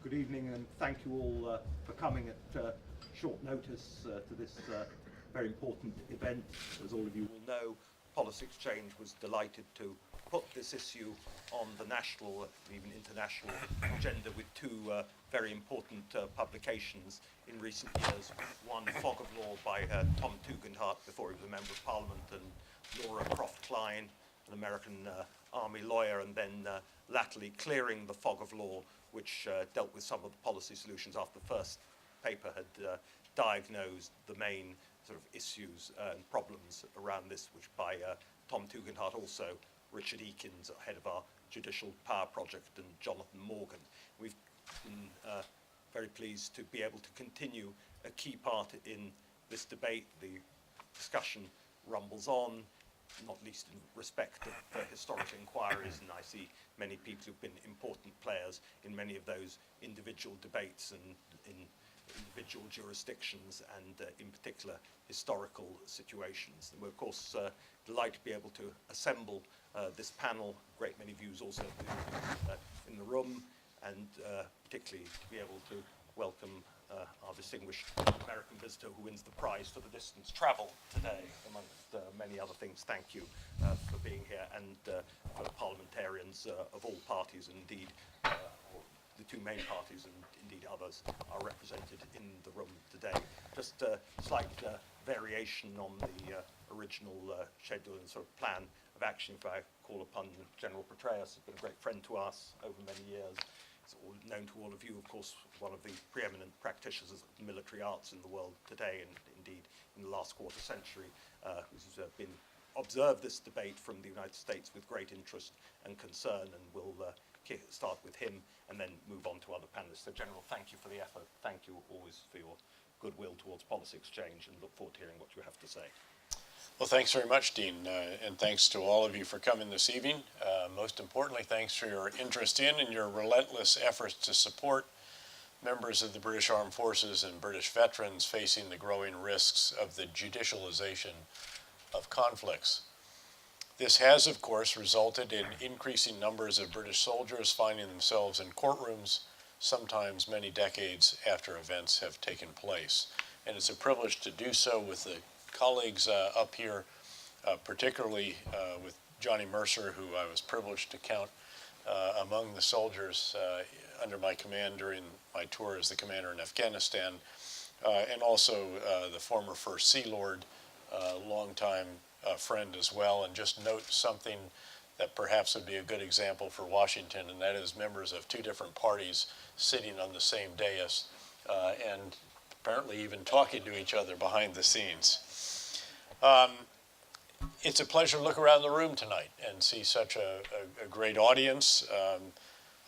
Good evening, and thank you all for coming at short notice to this very important event. As all of you will know, Policy Exchange was delighted to put this issue on the national and even international agenda with two very important publications in recent years. One, Fog of Law by Tom Tugendhat, before he was a Member of Parliament, and Laura Croft Klein, an American Army lawyer, and then latterly Clearing the Fog of Law, which dealt with some of the policy solutions after the first paper had diagnosed the main sort of issues and problems around this, which by Tom Tugendhat, also Richard Eakins, head of our Judicial Power Project, and Jonathan Morgan. We've been very pleased to be able to continue a key part in this debate. The discussion rumbles on, not least in respect of the historical inquiries, and I see many people who've been important players in many of those individual debates and in individual jurisdictions and in particular historical situations. And we're of course delighted to be able to assemble this panel, a great many views also in the room, and particularly to be able to welcome our distinguished American visitor who wins the prize for the distance travel today, amongst many other things. Thank you for being here, and for parliamentarians of all parties, and indeed the two main parties and indeed others are represented in the room today. Just a slight variation on the original schedule and sort of plan of action. If I call upon General Petraeus, has been a great friend to us over many years. It's all known to all of you, of course, one of the preeminent practitioners of military arts in the world today, and indeed in the last quarter century, who's been observed this debate from the United States with great interest and concern, and we'll start with him and then move on to other panelists. So General, thank you for the effort. Thank you always for your goodwill towards Policy Exchange, and look forward to hearing what you have to say. Well, thanks very much, Dean, and thanks to all of you for coming this evening. Most importantly, thanks for your interest in and your relentless efforts to support members of the British Armed Forces and British veterans facing the growing risks of the judicialization of conflicts. This has, of course, resulted in increasing numbers of British soldiers finding themselves in courtrooms, sometimes many decades after events have taken place. And it's a privilege to do so with the colleagues up here, particularly with Johnny Mercer, who I was privileged to count among the soldiers under my command during my tour as the commander in Afghanistan, and also the former First Sea Lord, longtime friend as well. And just note something that perhaps would be a good example for Washington, and that is members of two different parties sitting on the same dais and apparently even talking to each other behind the scenes. It's a pleasure to look around the room tonight and see such a great audience,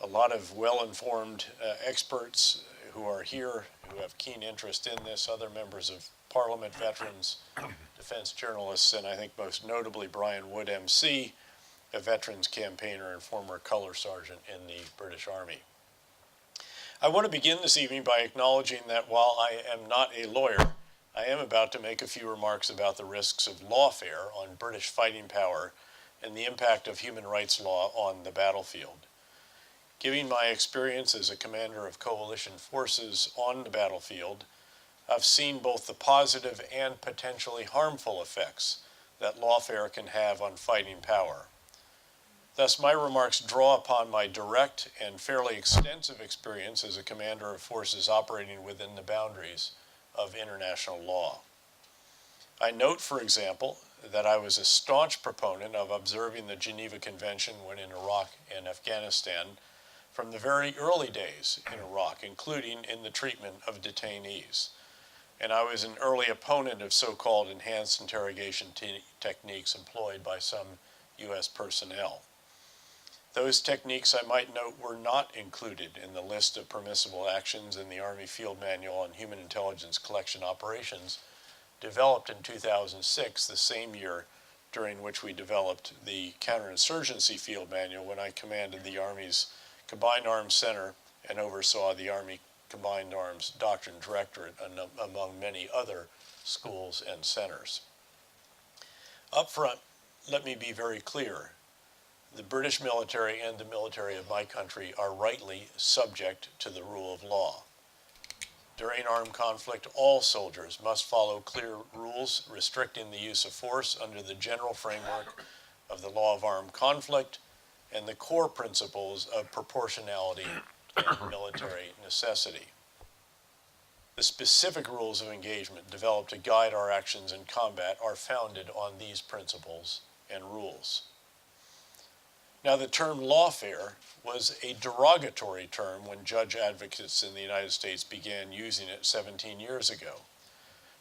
a lot of well-informed experts who are here, who have keen interest in this, other members of Parliament, veterans, defense journalists, and I think most notably Brian Wood, MC, a veterans campaigner and former color sergeant in the British Army. I want to begin this evening by acknowledging that while I am not a lawyer, I am about to make a few remarks about the risks of lawfare on British fighting power and the impact of human rights law on the battlefield. Given my experience as a commander of coalition forces on the battlefield, I've seen both the positive and potentially harmful effects that lawfare can have on fighting power. Thus, my remarks draw upon my direct and fairly extensive experience as a commander of forces operating within the boundaries of international law. I note, for example, that I was a staunch proponent of observing the Geneva Convention when in Iraq and Afghanistan from the very early days in Iraq, including in the treatment of detainees. And I was an early opponent of so-called enhanced interrogation techniques employed by some U.S. personnel. Those techniques, I might note, were not included in the list of permissible actions in the Army Field Manual on Human Intelligence Collection Operations, developed in 2006, the same year during which we developed the Counterinsurgency Field Manual when I commanded the Army's Combined Arms Center and oversaw the Army Combined Arms Doctrine Directorate, among many other schools and centers. Up front, let me be very clear. the British military and the military of my country are rightly subject to the rule of law. During armed conflict, all soldiers must follow clear rules restricting the use of force under the general framework of the law of armed conflict and the core principles of proportionality and military necessity. The specific rules of engagement developed to guide our actions in combat are founded on these principles and rules. Now, the term lawfare was a derogatory term when judge advocates in the United States began using it 17 years ago.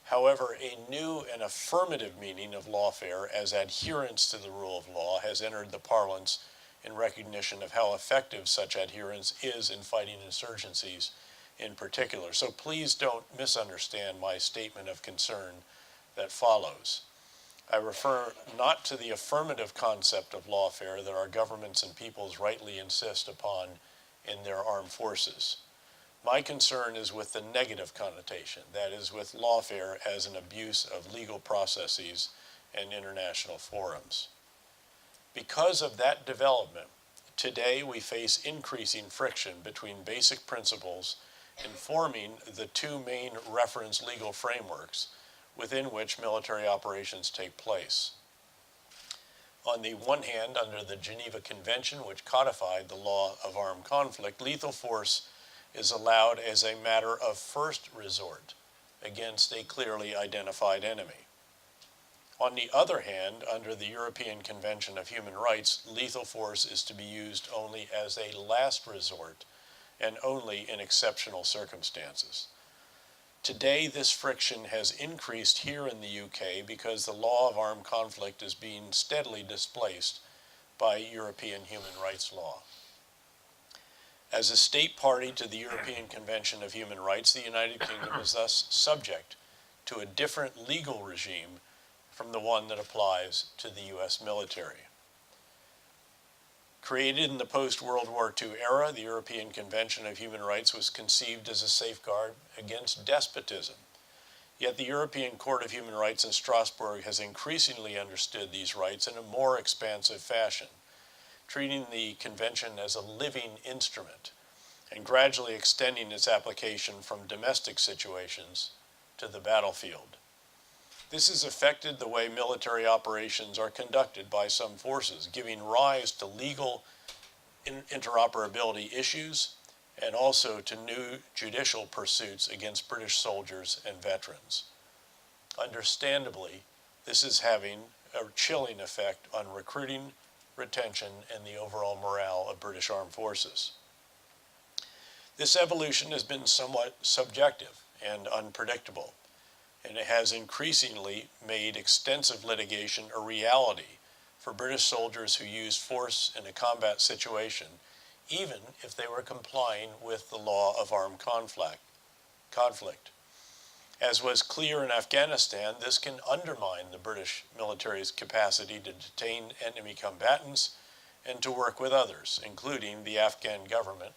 However, a new and affirmative meaning of lawfare as adherence to the rule of law has entered the parlance in recognition of how effective such adherence is in fighting insurgencies in particular. So please don't misunderstand my statement of concern that follows. I refer not to the affirmative concept of lawfare that our governments and peoples rightly insist upon in their armed forces. My concern is with the negative connotation, that is, with lawfare as an abuse of legal processes and international forums. Because of that development, today we face increasing friction between basic principles informing the two main reference legal frameworks within which military operations take place. On the one hand, under the Geneva Convention, which codified the law of armed conflict, lethal force is allowed as a matter of first resort against a clearly identified enemy. On the other hand, under the European Convention of Human Rights, lethal force is to be used only as a last resort and only in exceptional circumstances. Today, this friction has increased here in the UK because the law of armed conflict is being steadily displaced by European human rights law. As a state party to the European Convention of Human Rights, the United Kingdom is thus subject to a different legal regime from the one that applies to the U.S. military. Created in the post-World War II era, the European Convention of Human Rights was conceived as a safeguard against despotism. Yet the European Court of Human Rights in Strasbourg has increasingly understood these rights in a more expansive fashion, treating the convention as a living instrument and gradually extending its application from domestic situations to the battlefield. This has affected the way military operations are conducted by some forces, giving rise to legal interoperability issues and also to new judicial pursuits against British soldiers and veterans. Understandably, this is having a chilling effect on recruiting, retention, and the overall morale of British armed forces. This evolution has been somewhat subjective and unpredictable, and it has increasingly made extensive litigation a reality for British soldiers who used force in a combat situation, even if they were complying with the law of armed conflict. As was clear in Afghanistan, this can undermine the British military's capacity to detain enemy combatants and to work with others, including the Afghan government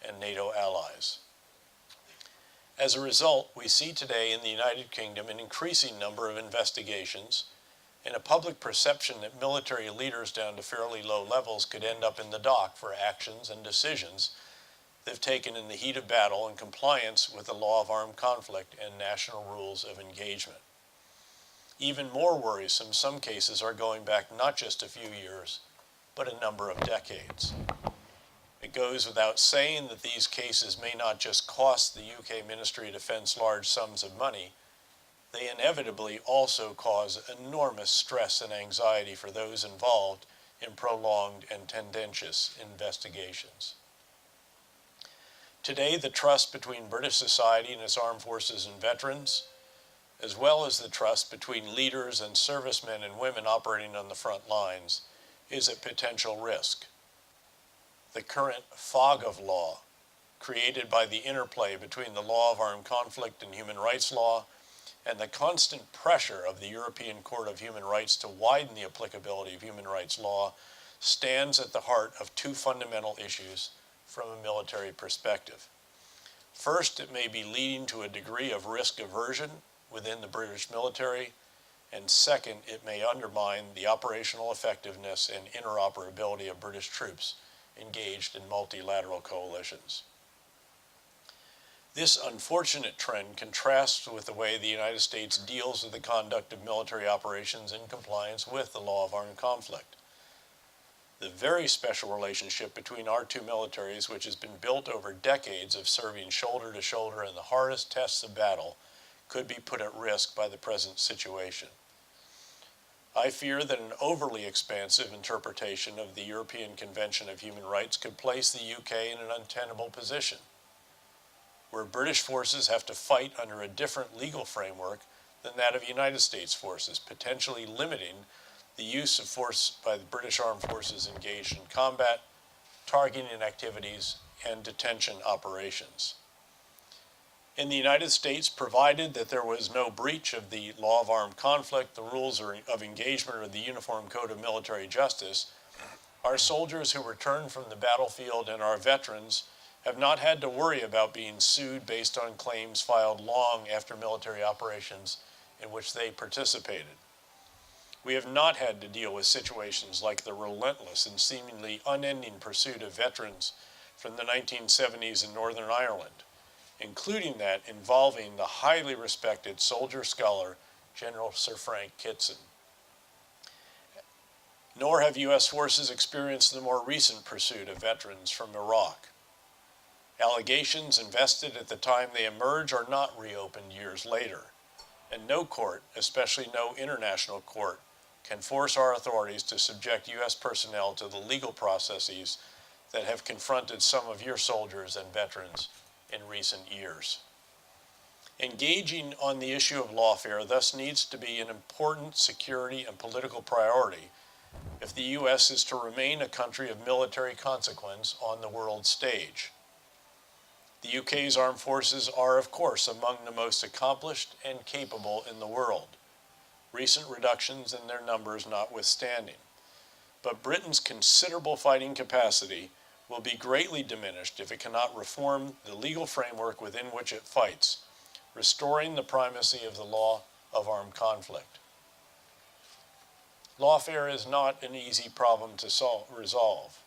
and NATO allies. As a result, we see today in the United Kingdom an increasing number of investigations and a public perception that military leaders down to fairly low levels could end up in the dock for actions and decisions they've taken in the heat of battle in compliance with the law of armed conflict and national rules of engagement. Even more worrisome, some cases are going back not just a few years, but a number of decades. It goes without saying that these cases may not just cost the UK Ministry of Defence large sums of money, they inevitably also cause enormous stress and anxiety for those involved in prolonged and tendentious investigations. Today, the trust between British society and its armed forces and veterans, as well as the trust between leaders and servicemen and women operating on the front lines, is at potential risk. The current fog of law, created by the interplay between the law of armed conflict and human rights law, and the constant pressure of the European Court of Human Rights to widen the applicability of human rights law, stands at the heart of two fundamental issues from a military perspective. First, it may be leading to a degree of risk aversion within the British military, and second, it may undermine the operational effectiveness and interoperability of British troops engaged in multilateral coalitions. This unfortunate trend contrasts with the way the United States deals with the conduct of military operations in compliance with the law of armed conflict. The very special relationship between our two militaries, which has been built over decades of serving shoulder to shoulder in the hardest tests of battle, could be put at risk by the present situation. I fear that an overly expansive interpretation of the European Convention of Human Rights could place the UK in an untenable position, where British forces have to fight under a different legal framework than that of United States forces, potentially limiting the use of force by the British Armed Forces engaged in combat, targeting activities, and detention operations. In the United States, provided that there was no breach of the law of armed conflict, the rules of engagement, or the Uniform Code of Military Justice, our soldiers who return from the battlefield and our veterans have not had to worry about being sued based on claims filed long after military operations in which they participated. We have not had to deal with situations like the relentless and seemingly unending pursuit of veterans from the 1970s in Northern Ireland, including that involving the highly respected soldier scholar, General Sir Frank Kitson. Nor have U.S. forces experienced the more recent pursuit of veterans from Iraq. Allegations invested at the time they emerge are not reopened years later, and no court, especially no international court, can force our authorities to subject U.S. personnel to the legal processes that have confronted some of your soldiers and veterans in recent years. Engaging on the issue of lawfare thus needs to be an important security and political priority if the U.S. is to remain a country of military consequence on the world stage. The UK's armed forces are, of course, among the most accomplished and capable in the world, recent reductions in their numbers notwithstanding. But Britain's considerable fighting capacity will be greatly diminished if it cannot reform the legal framework within which it fights, restoring the primacy of the law of armed conflict. Lawfare is not an easy problem to resolve.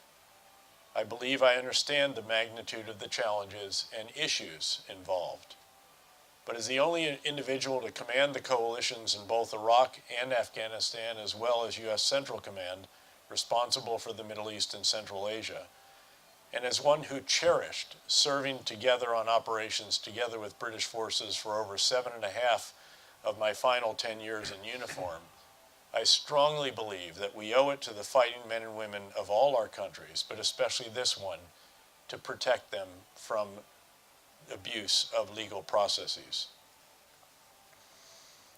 I believe I understand the magnitude of the challenges and issues involved. But as the only individual to command the coalitions in both Iraq and Afghanistan, as well as U.S. Central Command, responsible for the Middle East and Central Asia, and as one who cherished serving together on operations together with British forces for over 7.5 of my final 10 years in uniform, I strongly believe that we owe it to the fighting men and women of all our countries, but especially this one, to protect them from abuse of legal processes.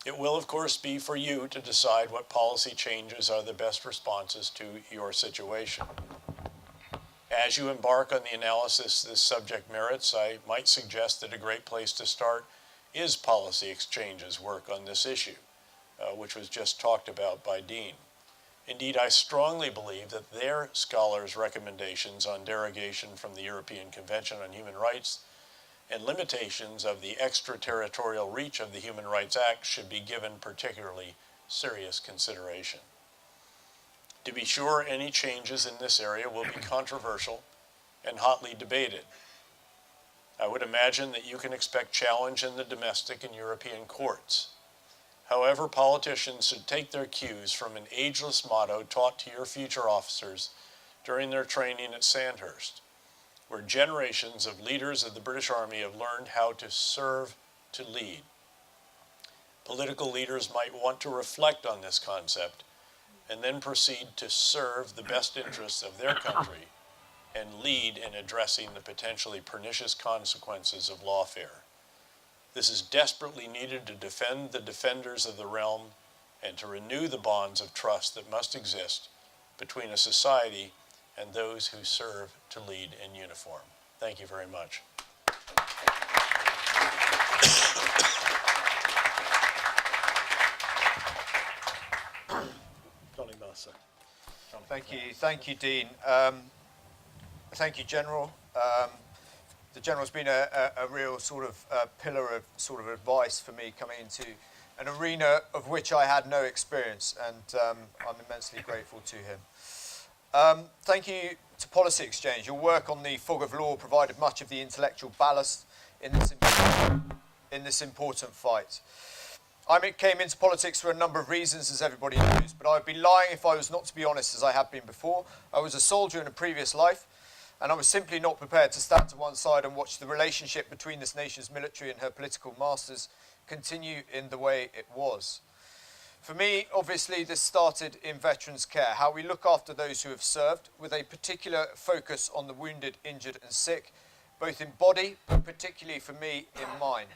It will, of course, be for you to decide what policy changes are the best responses to your situation. As you embark on the analysis this subject merits, I might suggest that a great place to start is Policy Exchange's work on this issue, which was just talked about by Dean. Indeed, I strongly believe that their scholars' recommendations on derogation from the European Convention on Human Rights and limitations of the extraterritorial reach of the Human Rights Act should be given particularly serious consideration. To be sure, any changes in this area will be controversial and hotly debated. I would imagine that you can expect challenge in the domestic and European courts. However, politicians should take their cues from an ageless motto taught to your future officers during their training at Sandhurst, where generations of leaders of the British Army have learned how to serve to lead. Political leaders might want to reflect on this concept and then proceed to serve the best interests of their country and lead in addressing the potentially pernicious consequences of lawfare. This is desperately needed to defend the defenders of the realm and to renew the bonds of trust that must exist between a society and those who serve to lead in uniform. Thank you very much. Johnny Mercer. Thank you, Dean. Thank you, General. The General's been a real sort of pillar of sort of advice for me coming into an arena of which I had no experience, and I'm immensely grateful to him. Thank you to Policy Exchange. Your work on the fog of law provided much of the intellectual ballast in this important fight. I came into politics for a number of reasons, as everybody knows, but I would be lying if I was not to be honest, as I have been before. I was a soldier in a previous life, and I was simply not prepared to stand to one side and watch the relationship between this nation's military and her political masters continue in the way it was. For me, obviously, this started in veterans' care, how we look after those who have served, with a particular focus on the wounded, injured and sick, both in body, but particularly for me, in mind.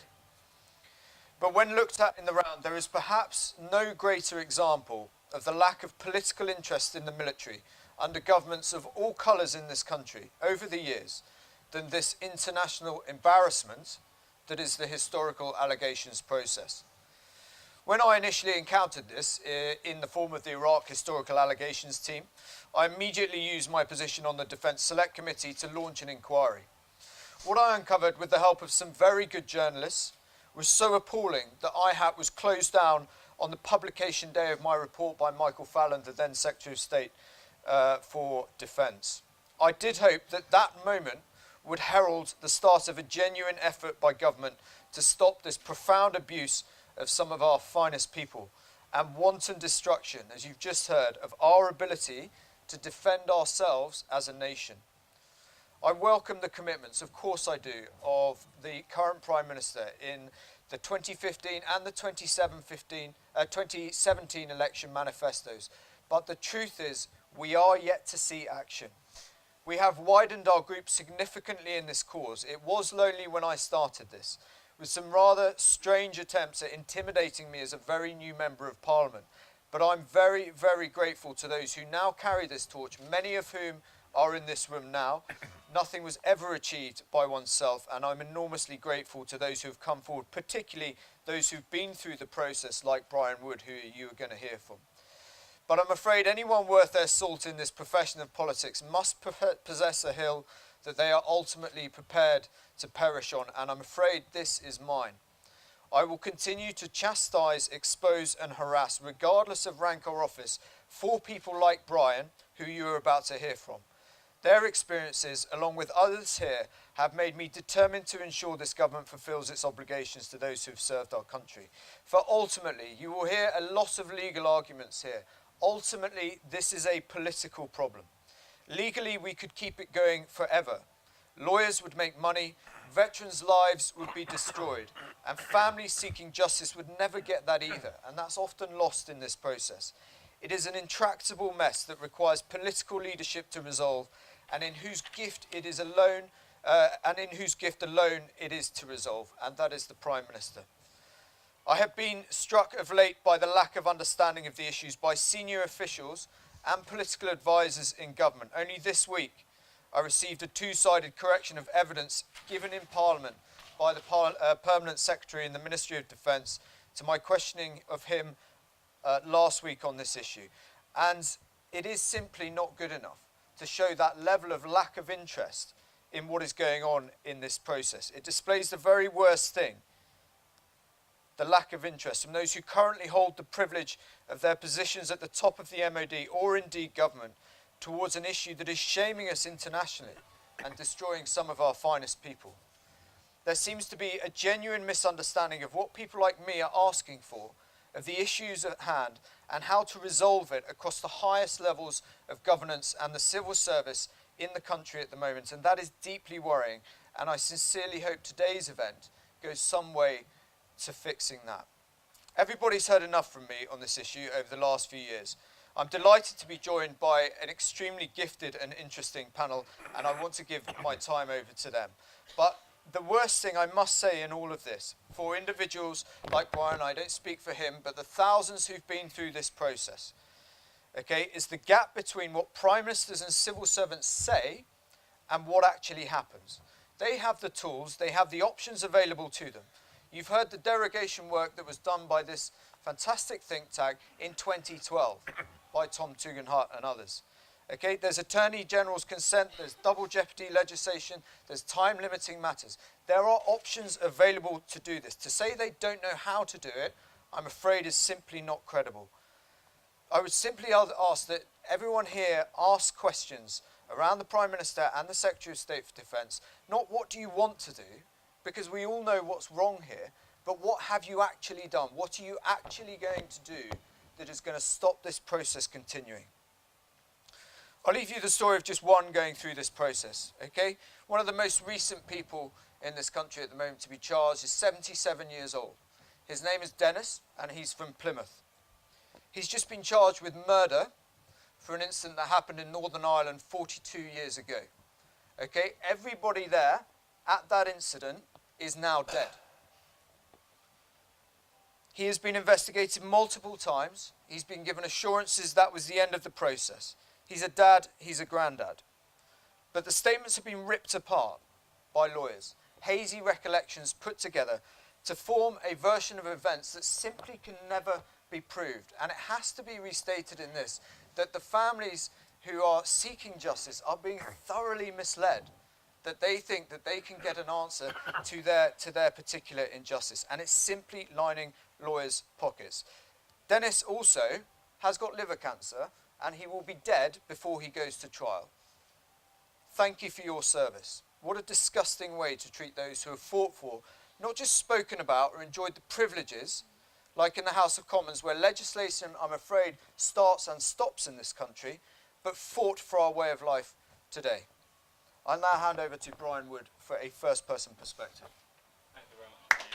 But when looked at in the round, there is perhaps no greater example of the lack of political interest in the military under governments of all colours in this country over the years than this international embarrassment that is the historical allegations process. When I initially encountered this in the form of the Iraq Historical Allegations team, I immediately used my position on the Defence Select Committee to launch an inquiry. What I uncovered with the help of some very good journalists was so appalling that IHAT was closed down on the publication day of my report by Michael Fallon, the then Secretary of State for Defence. I did hope that that moment would herald the start of a genuine effort by government to stop this profound abuse of some of our finest people and wanton destruction, as you've just heard, of our ability to defend ourselves as a nation. I welcome the commitments, of course I do, of the current Prime Minister in the 2015 and the 2017 election manifestos. But the truth is, we are yet to see action. We have widened our group significantly in this cause. It was lonely when I started this, with some rather strange attempts at intimidating me as a very new Member of Parliament. But I'm very, very grateful to those who now carry this torch, many of whom are in this room now. Nothing was ever achieved by oneself, and I'm enormously grateful to those who have come forward, particularly those who've been through the process, like Brian Wood, who you are going to hear from. But I'm afraid anyone worth their salt in this profession of politics must possess a hill that they are ultimately prepared to perish on, and I'm afraid this is mine. I will continue to chastise, expose and harass, regardless of rank or office, for people like Brian, who you are about to hear from. Their experiences, along with others here, have made me determined to ensure this government fulfills its obligations to those who have served our country. For ultimately, you will hear a lot of legal arguments here. Ultimately, this is a political problem. Legally, we could keep it going forever. Lawyers would make money, veterans' lives would be destroyed, and families seeking justice would never get that either, and that's often lost in this process. It is an intractable mess that requires political leadership to resolve, and in whose gift it is alone, it is to resolve, and that is the Prime Minister. I have been struck of late by the lack of understanding of the issues by senior officials and political advisors in government. Only this week, I received a two-sided correction of evidence given in Parliament by the Permanent Secretary in the Ministry of Defence to my questioning of him last week on this issue. And it is simply not good enough to show that level of lack of interest in what is going on in this process. It displays the very worst thing, the lack of interest from those who currently hold the privilege of their positions at the top of the MOD or indeed government towards an issue that is shaming us internationally and destroying some of our finest people. There seems to be a genuine misunderstanding of what people like me are asking for, of the issues at hand and how to resolve it across the highest levels of governance and the civil service in the country at the moment, and that is deeply worrying, and I sincerely hope today's event goes some way to fixing that. Everybody's heard enough from me on this issue over the last few years. I'm delighted to be joined by an extremely gifted and interesting panel, and I want to give my time over to them. But the worst thing I must say in all of this, for individuals like Brian, I don't speak for him, but the thousands who've been through this process, okay, is the gap between what prime ministers and civil servants say and what actually happens. They have the tools, they have the options available to them. You've heard the derogation work that was done by this fantastic think tank in 2012 by Tom Tugendhat and others. Okay, there's Attorney General's consent, there's double jeopardy legislation, there's time limiting matters. There are options available to do this. To say they don't know how to do it, I'm afraid is simply not credible. I would simply ask that everyone here ask questions around the Prime Minister and the Secretary of State for Defence, not what do you want to do, because we all know what's wrong here, but what have you actually done? What are you actually going to do that is going to stop this process continuing? I'll leave you the story of just one going through this process, okay? One of the most recent people in this country at the moment to be charged is 77 years old. His name is Dennis, and he's from Plymouth. He's just been charged with murder for an incident that happened in Northern Ireland 42 years ago. Okay, everybody there at that incident is now dead. He has been investigated multiple times. He's been given assurances that was the end of the process. He's a dad, he's a granddad. But the statements have been ripped apart by lawyers, hazy recollections put together to form a version of events that simply can never be proved. And it has to be restated in this, that the families who are seeking justice are being thoroughly misled, that they think that they can get an answer to their particular injustice. And it's simply lining lawyers' pockets. Dennis also has got liver cancer, and he will be dead before he goes to trial. Thank you for your service. What a disgusting way to treat those who have fought for, not just spoken about or enjoyed the privileges, like in the House of Commons, where legislation, I'm afraid, starts and stops in this country, but fought for our way of life today. I'll now hand over to Brian Wood for a first-person perspective. Thank you very much.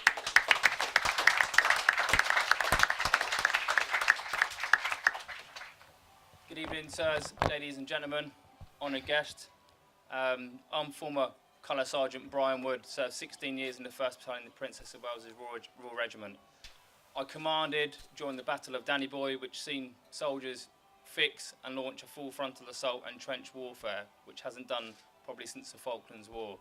Good evening, sirs, ladies and gentlemen, honoured guest. I'm former Colour Sergeant Brian Wood, served 16 years in the 1st Battalion, the Princess of Wales' Royal Regiment. I commanded during the Battle of Danny Boy, which seen soldiers fix and launch a full frontal assault and trench warfare, which hasn't done probably since the Falklands War.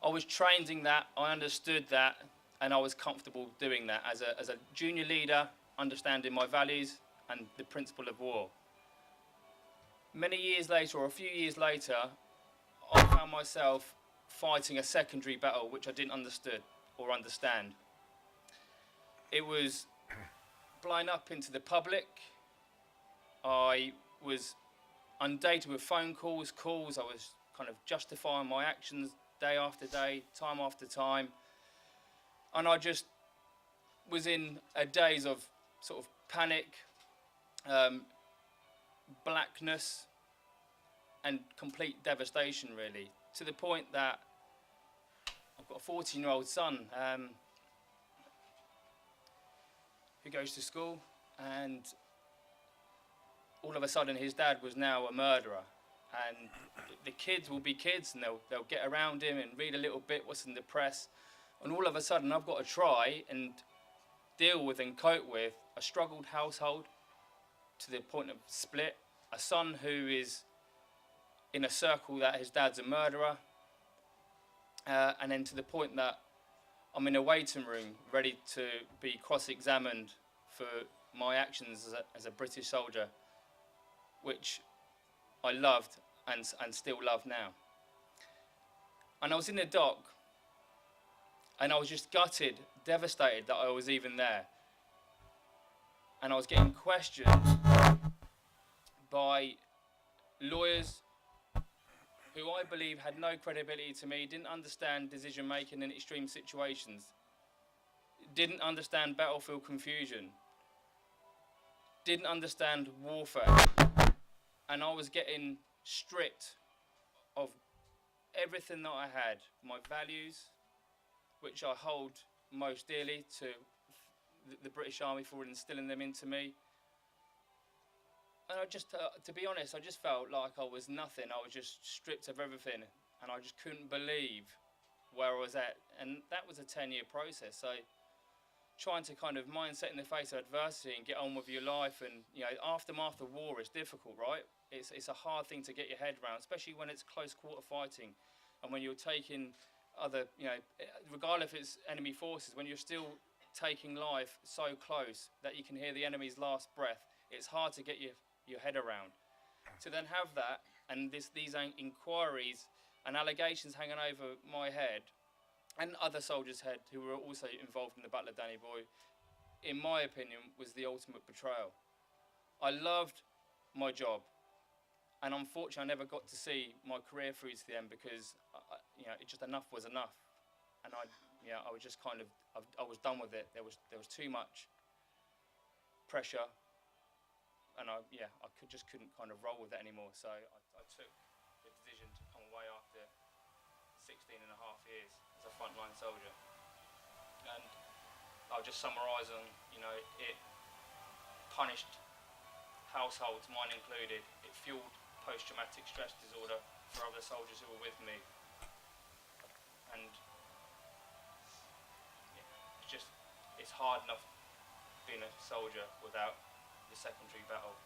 I was trained in that, I understood that, and I was comfortable doing that as a junior leader, understanding my values and the principle of war. Many years later, or a few years later, I found myself fighting a secondary battle which I didn't understand. It was blown up into the public. I was inundated with phone calls. I was kind of justifying my actions day after day, time after time. And I just was in a daze of sort of panic, blackness, and complete devastation, really, to the point that I've got a 14-year-old son who goes to school, and all of a sudden his dad was now a murderer, and the kids will be kids, and they'll get around him and read a little bit what's in the press, and all of a sudden I've got to try and deal with and cope with a struggled household to the point of split, a son who is in a circle that his dad's a murderer, and then to the point that I'm in a waiting room ready to be cross-examined for my actions as a British soldier, which I loved and still love now. And I was in the dock, and I was just gutted, devastated that I was even there. And I was getting questioned by lawyers who I believe had no credibility to me, didn't understand decision making in extreme situations, didn't understand battlefield confusion, didn't understand warfare, and I was getting stripped of everything that I had, my values, which I hold most dearly to the British Army for instilling them into me. And I just, to be honest, I just felt like I was nothing. I was just stripped of everything, and I just couldn't believe where I was at. And that was a 10-year process. So trying to kind of mindset in the face of adversity and get on with your life, and aftermath of war is difficult, right? It's a hard thing to get your head around, especially when it's close quarter fighting, and when you're taking other, regardless if it's enemy forces, when you're still taking life so close that you can hear the enemy's last breath, it's hard to get your head around. To then have that, and these inquiries and allegations hanging over my head and other soldiers' head who were also involved in the Battle of Danny Boy, in my opinion, was the ultimate betrayal. I loved my job, and unfortunately, I never got to see my career through to the end because, it just enough was enough, and I was just kind of, I was done with it. There was too much pressure, and I couldn't kind of roll with it anymore. So I took the decision to come away after 16 and a half years as a frontline soldier, and I'll just summarise on, it punished households, mine included. It fueled post-traumatic stress disorder for other soldiers who were with me, and it's hard enough being a soldier without the secondary battle.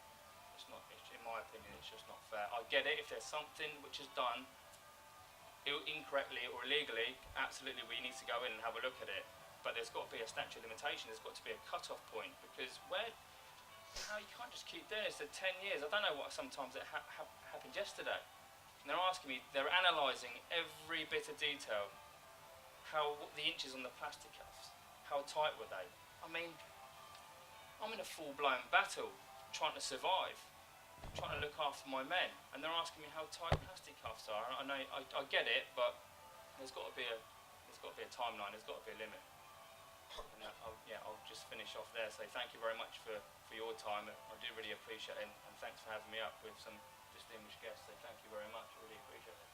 In my opinion, it's just not fair. I get it if there's something which is done incorrectly or illegally, absolutely we need to go in and have a look at it. But there's got to be a statute of limitation, there's got to be a cut-off point, because you can't just keep doing this for 10 years. I don't know what sometimes it happened yesterday. And they're asking me, they're analysing every bit of detail, the inches on the plastic cuffs, how tight were they? I mean, I'm in a full-blown battle, trying to survive, trying to look after my men, and they're asking me how tight plastic cuffs are. I know, I get it, but there's got to be a timeline, there's got to be a limit. And I'll just finish off there. So thank you very much for your time. I do really appreciate it, and thanks for having me up with some distinguished guests. So thank you very much. I really appreciate it.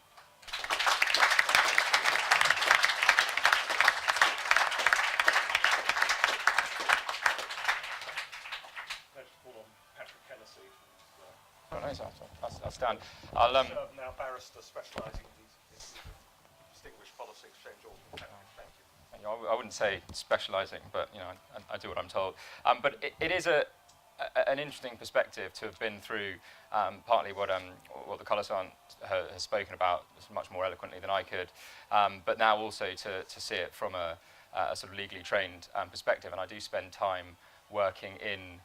Let's call on Patrick Hennessey. Oh, no, I'll stand. I'll now barrister specialising in these distinguished policy exchange orders. Thank you. I wouldn't say specialising, but I do what I'm told. But it is an interesting perspective to have been through partly what the colour sergeant has spoken about much more eloquently than I could, but now also to see it from a sort of legally trained perspective. And I do spend time working in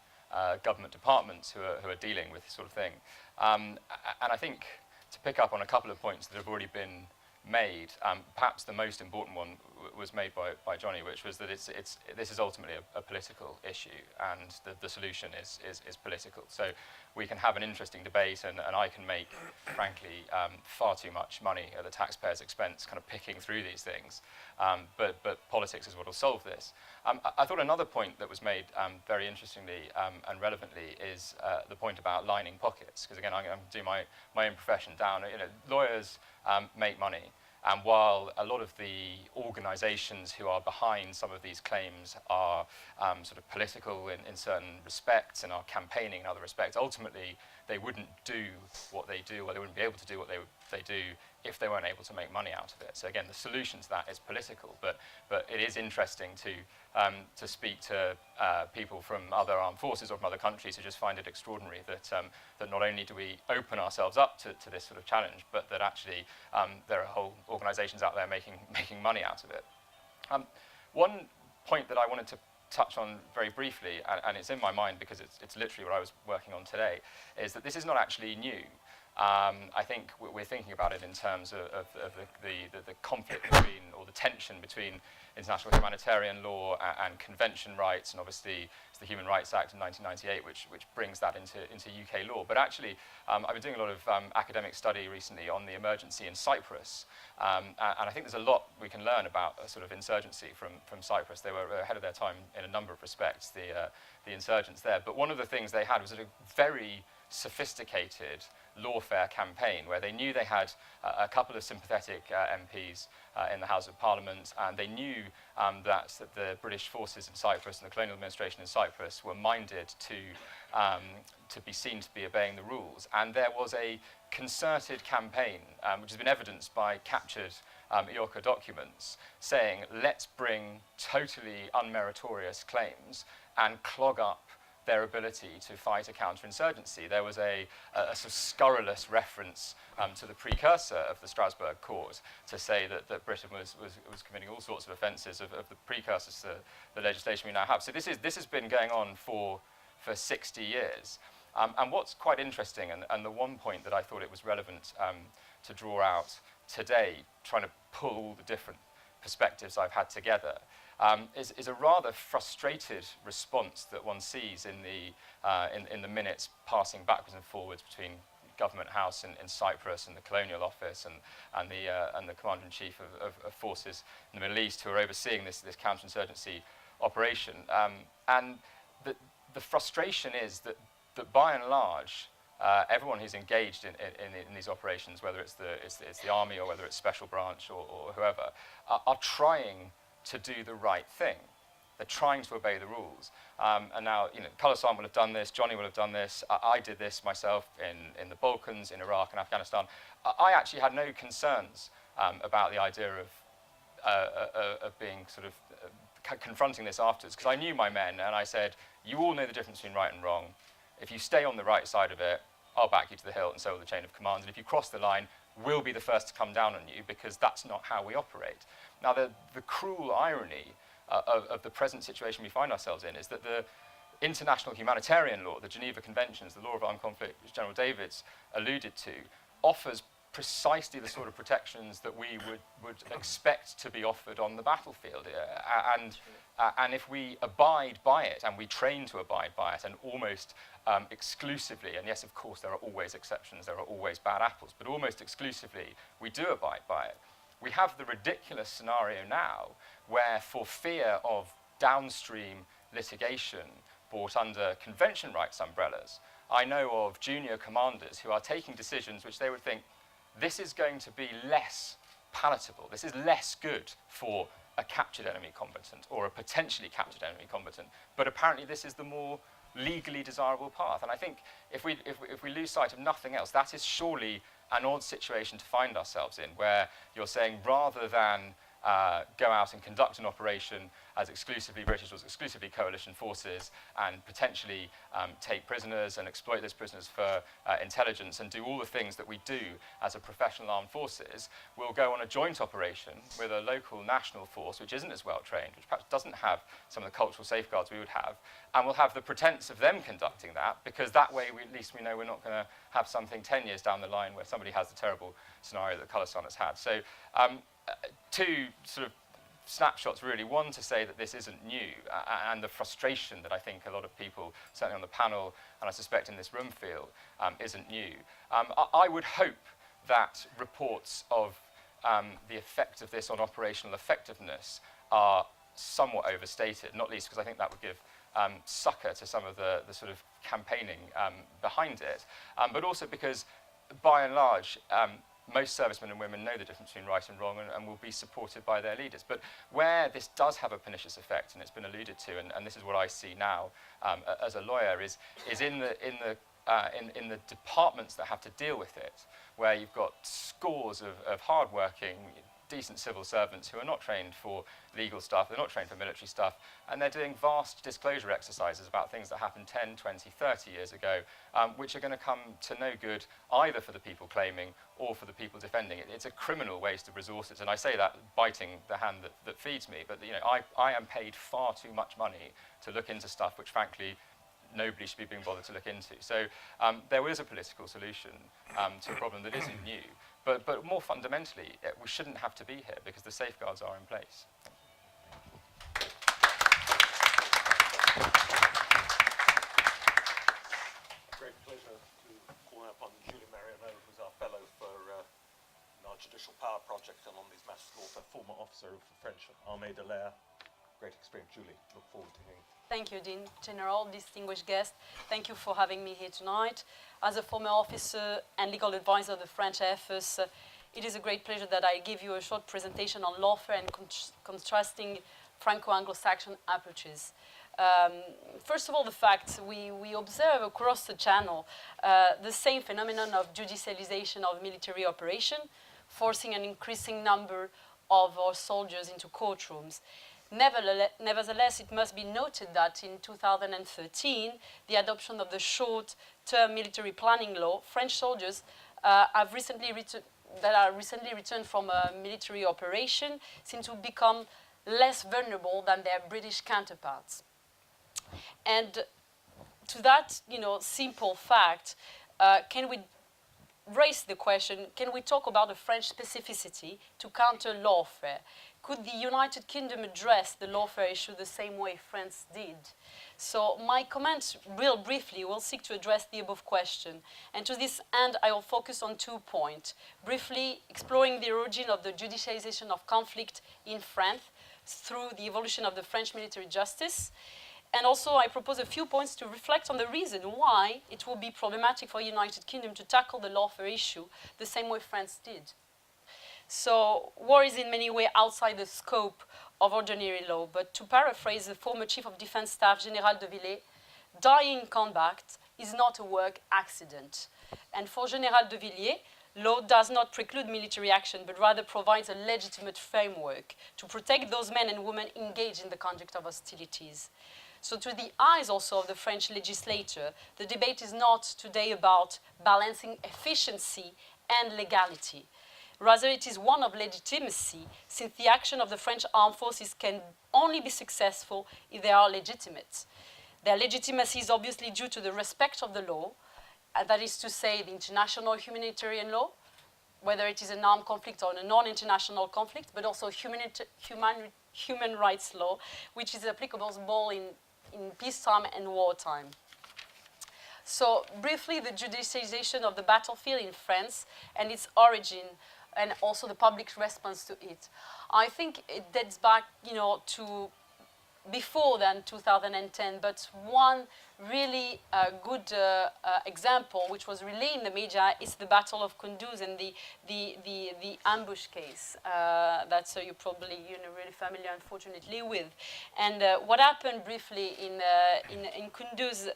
government departments who are dealing with this sort of thing. And I think to pick up on a couple of points that have already been made, perhaps the most important one was made by Johnny, which was that this is ultimately a political issue, and the solution is political. So we can have an interesting debate, and I can make, frankly, far too much money at the taxpayer's expense kind of picking through these things, but politics is what will solve this. I thought another point that was made very interestingly and relevantly is the point about lining pockets, because again, I'm doing my own profession down. Lawyers make money, and while a lot of the organisations who are behind some of these claims are sort of political in certain respects and are campaigning in other respects, ultimately they wouldn't do what they do, or they wouldn't be able to do what they do if they weren't able to make money out of it. So again, the solution to that is political, but it is interesting to speak to people from other armed forces or from other countries who just find it extraordinary that not only do we open ourselves up to this sort of challenge, but that actually there are whole organisations out there making money out of it. One point that I wanted to touch on very briefly, and it's in my mind because it's literally what I was working on today, is that this is not actually new. I think we're thinking about it in terms of the conflict between, or the tension between international humanitarian law and convention rights, and obviously it's the Human Rights Act in 1998 which brings that into UK law. But actually, I've been doing a lot of academic study recently on the emergency in Cyprus, and I think there's a lot we can learn about a sort of insurgency from Cyprus. They were ahead of their time in a number of respects, the insurgents there. But one of the things they had was a very sophisticated lawfare campaign, where they knew they had a couple of sympathetic MPs in the House of Parliament, and they knew that the British forces in Cyprus and the colonial administration in Cyprus were minded to be seen to be obeying the rules. And there was a concerted campaign, which has been evidenced by captured IORCA documents, saying, let's bring totally unmeritorious claims and clog up their ability to fight a counterinsurgency. There was a sort of scurrilous reference to the precursor of the Strasbourg Court to say that Britain was committing all sorts of offences of the precursors to the legislation we now have. So this has been going on for 60 years. And what's quite interesting, and the one point that I thought it was relevant to draw out today, trying to pull all the different perspectives I've had together, is a rather frustrated response that one sees in the minutes passing backwards and forwards between Government House in Cyprus and the Colonial Office and the Commander-in-Chief of forces in the Middle East who are overseeing this counterinsurgency operation. And the frustration is that by and large, everyone who's engaged in these operations, whether it's the army or whether it's special branch or whoever, are trying to do the right thing. They're trying to obey the rules. And now, Colour Sergeant will have done this, Johnny will have done this, I did this myself in the Balkans, in Iraq and Afghanistan. I actually had no concerns about the idea of being sort of confronting this afterwards, because I knew my men and I said, you all know the difference between right and wrong. If you stay on the right side of it, I'll back you to the hilt and so will the chain of command. And if you cross the line, we'll be the first to come down on you, because that's not how we operate. Now, the cruel irony of the present situation we find ourselves in is that the international humanitarian law, the Geneva Conventions, the law of armed conflict, which General David's alluded to, offers precisely the sort of protections that we would expect to be offered on the battlefield. And if we abide by it, and we train to abide by it, and almost exclusively, and yes, of course, there are always exceptions, there are always bad apples, but almost exclusively, we do abide by it. We have the ridiculous scenario now where, for fear of downstream litigation brought under convention rights umbrellas, I know of junior commanders who are taking decisions which they would think, this is going to be less palatable, this is less good for a captured enemy combatant or a potentially captured enemy combatant, but apparently this is the more legally desirable path. And I think if we lose sight of nothing else, that is surely an odd situation to find ourselves in, where you're saying, rather than go out and conduct an operation as exclusively British or as exclusively coalition forces and potentially take prisoners and exploit those prisoners for intelligence and do all the things that we do as a professional armed forces, we'll go on a joint operation with a local national force which isn't as well trained, which perhaps doesn't have some of the cultural safeguards we would have, and we'll have the pretense of them conducting that, because that way at least we know we're not going to have something 10 years down the line where somebody has the terrible scenario that Colour Sergeant has had. So two sort of snapshots really. One, to say that this isn't new, and the frustration that I think a lot of people, certainly on the panel, and I suspect in this room feel, isn't new. I would hope that reports of the effect of this on operational effectiveness are somewhat overstated, not least because I think that would give succour to some of the sort of campaigning behind it, but also because, by and large, most servicemen and women know the difference between right and wrong and will be supported by their leaders. But where this does have a pernicious effect, and it's been alluded to, and this is what I see now as a lawyer, is in the departments that have to deal with it, where you've got scores of hard-working, decent civil servants who are not trained for legal stuff, they're not trained for military stuff, and they're doing vast disclosure exercises about things that happened 10, 20, 30 years ago, which are going to come to no good either for the people claiming or for the people defending it. It's a criminal waste of resources, and I say that biting the hand that feeds me, but I am paid far too much money to look into stuff which, frankly, nobody should be being bothered to look into. So there is a political solution to a problem that isn't new. But more fundamentally, we shouldn't have to be here because the safeguards are in place. Great pleasure to call upon Julie Marionneau, who's our fellow for our Judicial Power Project and on these matters of lawfare, former officer of the French Armée de l'Air. Great experience, Julie. Look forward to hearing. Thank you, Dean General, distinguished guest. Thank you for having me here tonight. As a former officer and legal advisor of the French Air Force, it is a great pleasure that I give you a short presentation on lawfare and contrasting Franco-Anglo-Saxon approaches. First of all, the fact we observe across the channel the same phenomenon of judicialization of military operation, forcing an increasing number of our soldiers into courtrooms. Nevertheless, it must be noted that in 2013, the adoption of the short-term military planning law, French soldiers that are recently returned from a military operation seem to become less vulnerable than their British counterparts. And to that, simple fact, can we raised the question, can we talk about a French specificity to counter lawfare? Could the United Kingdom address the lawfare issue the same way France did? So my comments, real briefly, will seek to address the above question. And to this end, I will focus on 2 points. Briefly, exploring the origin of the judicialization of conflict in France through the evolution of the French military justice. And also, I propose a few points to reflect on the reason why it will be problematic for the United Kingdom to tackle the lawfare issue the same way France did. So, war is in many ways outside the scope of ordinary law, but to paraphrase the former Chief of Defense Staff, General de Villiers, dying in combat is not a work accident. And for General de Villiers, law does not preclude military action, but rather provides a legitimate framework to protect those men and women engaged in the conduct of hostilities. So to the eyes also of the French legislature, the debate is not today about balancing efficiency and legality. Rather, it is one of legitimacy, since the action of the French armed forces can only be successful if they are legitimate. Their legitimacy is obviously due to the respect of the law, that is to say, the international humanitarian law, whether it is an armed conflict or a non-international conflict, but also human rights law, which is applicable both in peacetime and wartime. So, briefly, the judicialization of the battlefield in France and its origin, and also the public response to it. I think it dates back, to before than 2010, but one really good example, which was relayed in the media, is the Battle of Kunduz and the ambush case that you're probably really familiar, unfortunately, with. And what happened briefly in Kunduz,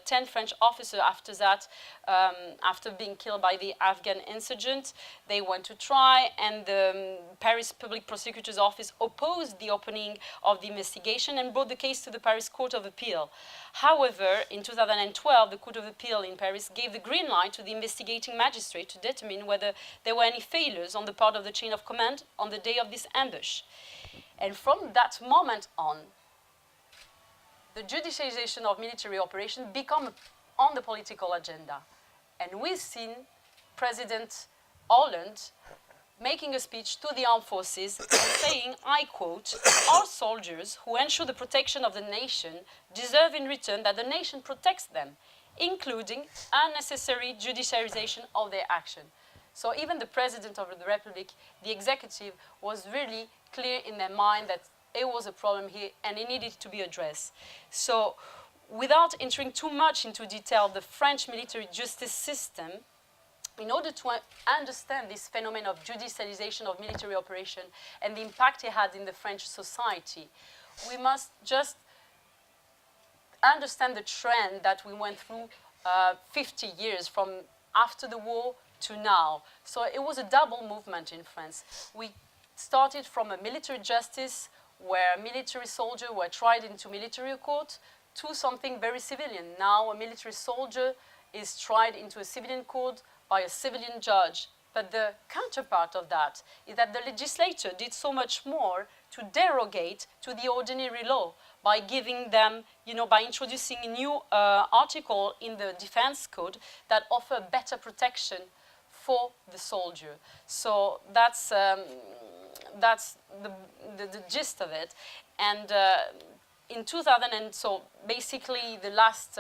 10 French officers after that, after being killed by the Afghan insurgent, they went to try, and the Paris Public Prosecutor's Office opposed the opening of the investigation and brought the case to the Paris Court of Appeal. However, in 2012, the Court of Appeal in Paris gave the green light to the investigating magistrate to determine whether there were any failures on the part of the chain of command on the day of this ambush. And from that moment on, the judicialization of military operations became on the political agenda. And we've seen President Hollande making a speech to the armed forces and saying, I quote, "Our soldiers who ensure the protection of the nation deserve in return that the nation protects them, including unnecessary judicialization of their action." So even the President of the Republic, the executive, was really clear in their mind that it was a problem here and it needed to be addressed. So without entering too much into detail, the French military justice system, in order to understand this phenomenon of judicialization of military operation and the impact it had in the French society, we must just understand the trend that we went through 50 years from after the war to now. So it was a double movement in France. We started from a military justice where military soldiers were tried into military court to something very civilian. Now a military soldier is tried into a civilian court by a civilian judge. But the counterpart of that is that the legislature did so much more to derogate to the ordinary law by giving them, by introducing a new article in the defense code that offer better protection for the soldier. So that's the gist of it. And in 2000, and so basically the last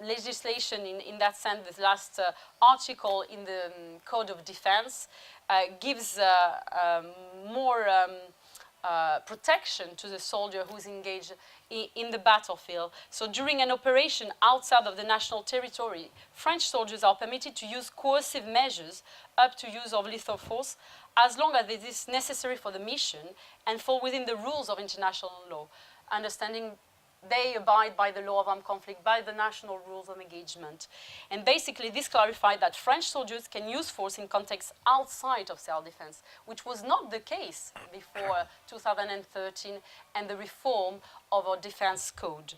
legislation in that sense, the last article in the Code of Defense gives more protection to the soldier who's engaged in the battlefield. So during an operation outside of the national territory, French soldiers are permitted to use coercive measures up to use of lethal force as long as it is necessary for the mission and fall within the rules of international law, understanding they abide by the law of armed conflict, by the national rules of engagement. And basically, this clarified that French soldiers can use force in contexts outside of self-defense, which was not the case before 2013 and the reform of our defense code.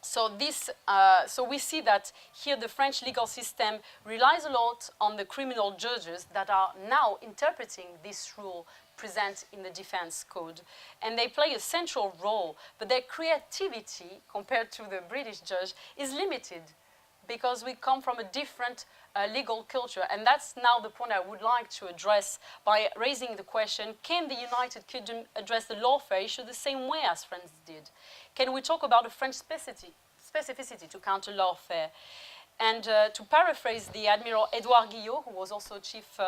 So we see that here the French legal system relies a lot on the criminal judges that are now interpreting this rule present in the defense code. And they play a central role, but their creativity, compared to the British judge, is limited because we come from a different legal culture. And that's now the point I would like to address by raising the question, can the United Kingdom address the lawfare issue the same way as France did? Can we talk about a French specificity to counter lawfare? And to paraphrase the Admiral Edouard Guillot, who was also Chief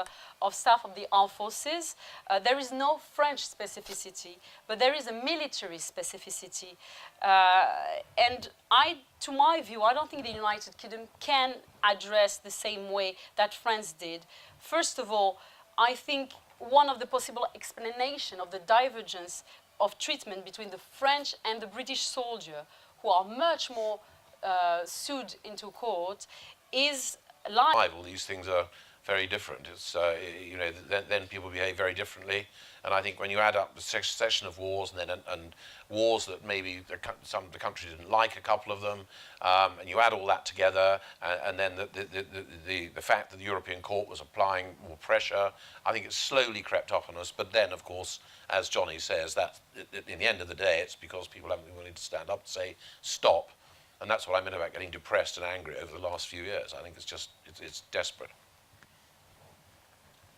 of Staff of the Armed Forces, there is no French specificity, but there is a military specificity. And to my view, I don't think the United Kingdom can address the same way that France did. First of all, I think one of the possible explanations of the divergence of treatment between the French and the British soldier, who are much more sued into court, is like... All these things are very different. It's, you know, then people behave very differently. And I think when you add up the succession of wars and wars that maybe some of the countries didn't like, a couple of them, and you add all that together, and then the fact that the European Court was applying more pressure, I think it's slowly crept up on us. But then, of course, as Johnny says, that in the end of the day, it's because people haven't been willing to stand up and say, stop. And that's what I meant about getting depressed and angry over the last few years. I think it's just, it's desperate.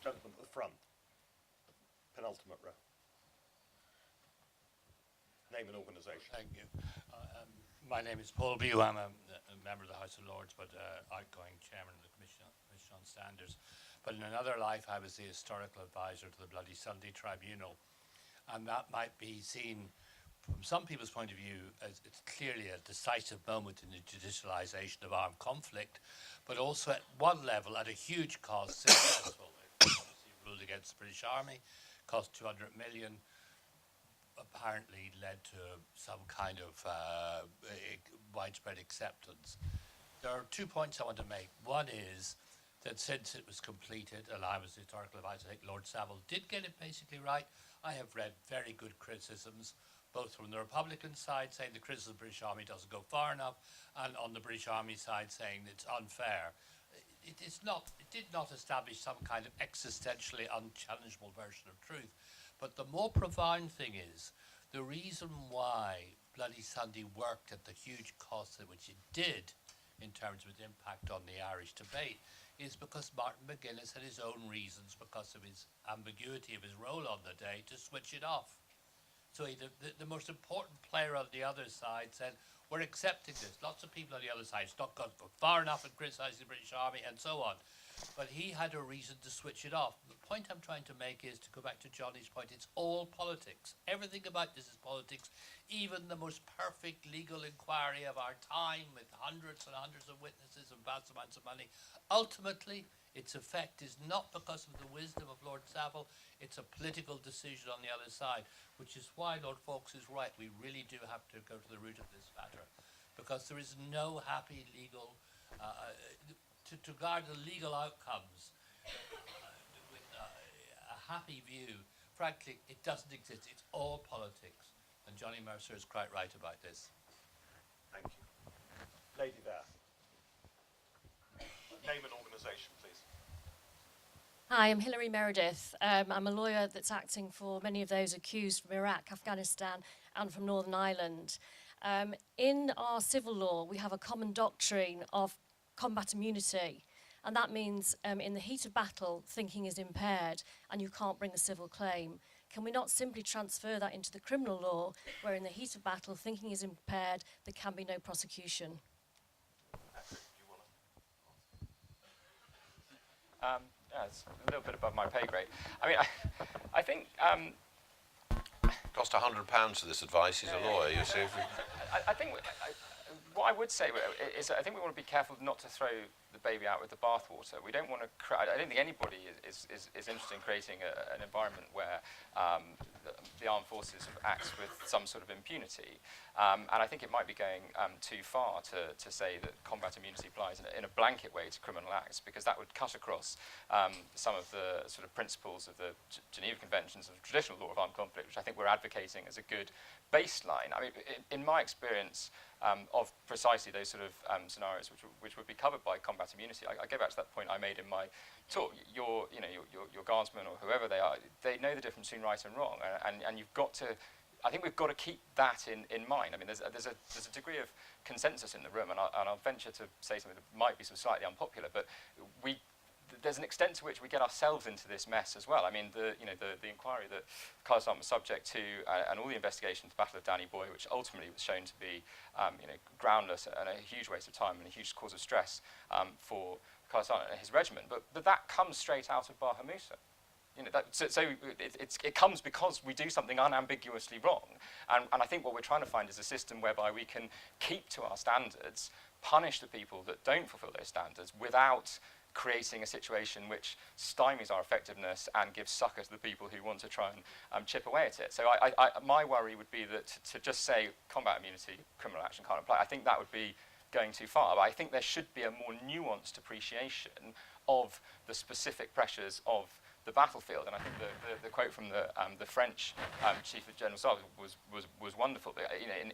Gentleman at the front, penultimate row. Name and organisation. Thank you. My name is Paul Bew. I'm a member of the House of Lords, but outgoing chairman of the Commission on Standards. But in another life, I was the historical advisor to the Bloody Sunday Tribunal. And that might be seen from some people's point of view, as it's clearly a decisive moment in the judicialisation of armed conflict, but also at one level, at a huge cost, successful. It obviously ruled against the British Army, cost 200 million, apparently led to some kind of widespread acceptance. There are 2 points I want to make. One is that since it was completed, and I was the historical advisor, I think Lord Savile did get it basically right. I have read very good criticisms, both from the Republican side saying the criticism of the British Army doesn't go far enough, and on the British Army side saying it's unfair. It did not establish some kind of existentially unchallengeable version of truth. But the more profound thing is, the reason why Bloody Sunday worked at the huge cost at which it did, in terms of its impact on the Irish debate, is because Martin McGuinness had his own reasons, because of his ambiguity of his role on the day, to switch it off. So the most important player on the other side said, we're accepting this. Lots of people on the other side, it's not gone far enough in criticising the British Army and so on. But he had a reason to switch it off. The point I'm trying to make is, to go back to Johnny's point, it's all politics. Everything about this is politics. Even the most perfect legal inquiry of our time, with hundreds and hundreds of witnesses and vast amounts of money, ultimately its effect is not because of the wisdom of Lord Savile, it's a political decision on the other side, which is why Lord Fawkes is right. We really do have to go to the root of this matter, because there is no happy legal, to guard the legal outcomes with a happy view, frankly, it doesn't exist. It's all politics. And Johnny Mercer is quite right about this. Thank you. Lady there. Name and organisation, please. Hi, I'm Hilary Meredith. I'm a lawyer that's acting for many of those accused from Iraq, Afghanistan, and from Northern Ireland. In our civil law, we have a common doctrine of combat immunity, and that means in the heat of battle, thinking is impaired, and you can't bring a civil claim. Can we not simply transfer that into the criminal law, where in the heat of battle, thinking is impaired, there can be no prosecution? Yeah, it's a little bit above my pay grade. I mean, I think... Cost £100 for this advice. He's a lawyer, you see. I think what I would say is that I think we want to be careful not to throw the baby out with the bathwater. We don't want to... I don't think anybody is interested in creating an environment where the armed forces acts with some sort of impunity. And I think it might be going too far to say that combat immunity applies in a blanket way to criminal acts, because that would cut across some of the sort of principles of the Geneva Conventions of traditional law of armed conflict, which I think we're advocating as a good baseline. I mean, in my experience of precisely those sort of scenarios which would be covered by combat immunity, I go back to that point I made in my talk. Your guardsmen or whoever they are, they know the difference between right and wrong, and you've got to I think we've got to keep that in mind. I mean, there's a degree of consensus in the room, and I'll venture to say something that might be sort of slightly unpopular, but there's an extent to which we get ourselves into this mess as well. I mean, the inquiry that Colour Sergeant was subject to, and all the investigation into the Battle of Danny Boy, which ultimately was shown to be, groundless and a huge waste of time and a huge cause of stress for Colour Sergeant and his regiment. But that comes straight out of Baha Mousa. It comes because we do something unambiguously wrong. And I think what we're trying to find is a system whereby we can keep to our standards, punish the people that don't fulfill those standards without creating a situation which stymies our effectiveness and gives succor to the people who want to try and chip away at it. So my worry would be that to just say combat immunity, criminal action can't apply, I think that would be going too far. But I think there should be a more nuanced appreciation of the specific pressures of the battlefield. And I think the quote from the French Chief of General Staff was wonderful.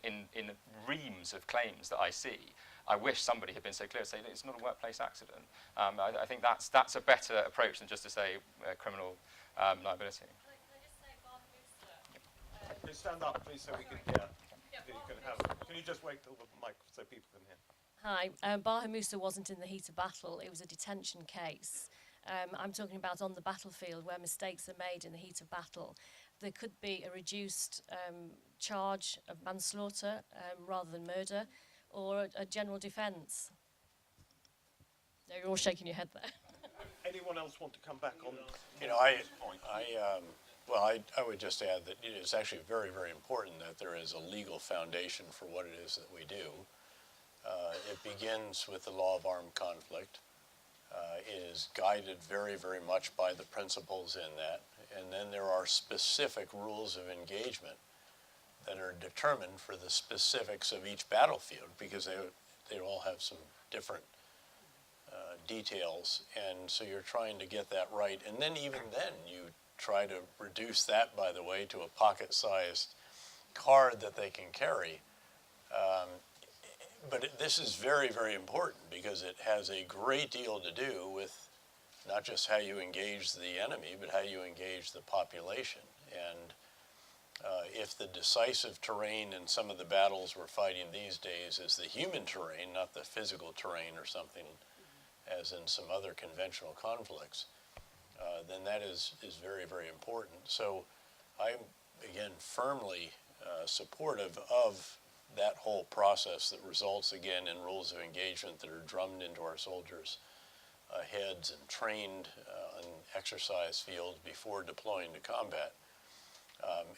In reams of claims that I see, I wish somebody had been so clear to say that it's not a workplace accident. I think that's a better approach than just to say criminal liability. Can I just say, Baha Mousa, Please stand up, please, so we can hear. Can you just wait till the mic so people can hear? Hi, Baha Mousa wasn't in the heat of battle. It was a detention case. I'm talking about on the battlefield where mistakes are made in the heat of battle. There could be a reduced charge of manslaughter rather than murder, or a general defence. No, you're all shaking your head there. Anyone else want to come back on? I would just add that it is actually very, very important that there is a legal foundation for what it is that we do. It begins with the law of armed conflict. It is guided very, very much by the principles in that. And then there are specific rules of engagement that are determined for the specifics of each battlefield, because they all have some different details. And so you're trying to get that right. And then even then you try to reduce that, by the way, to a pocket-sized card that they can carry. But this is very, very important because it has a great deal to do with not just how you engage the enemy, but how you engage the population. And if the decisive terrain in some of the battles we're fighting these days is the human terrain, not the physical terrain or something, as in some other conventional conflicts, then that is very, very important. So I'm, again, firmly supportive of that whole process that results, again, in rules of engagement that are drummed into our soldiers' heads and trained on exercise fields before deploying to combat.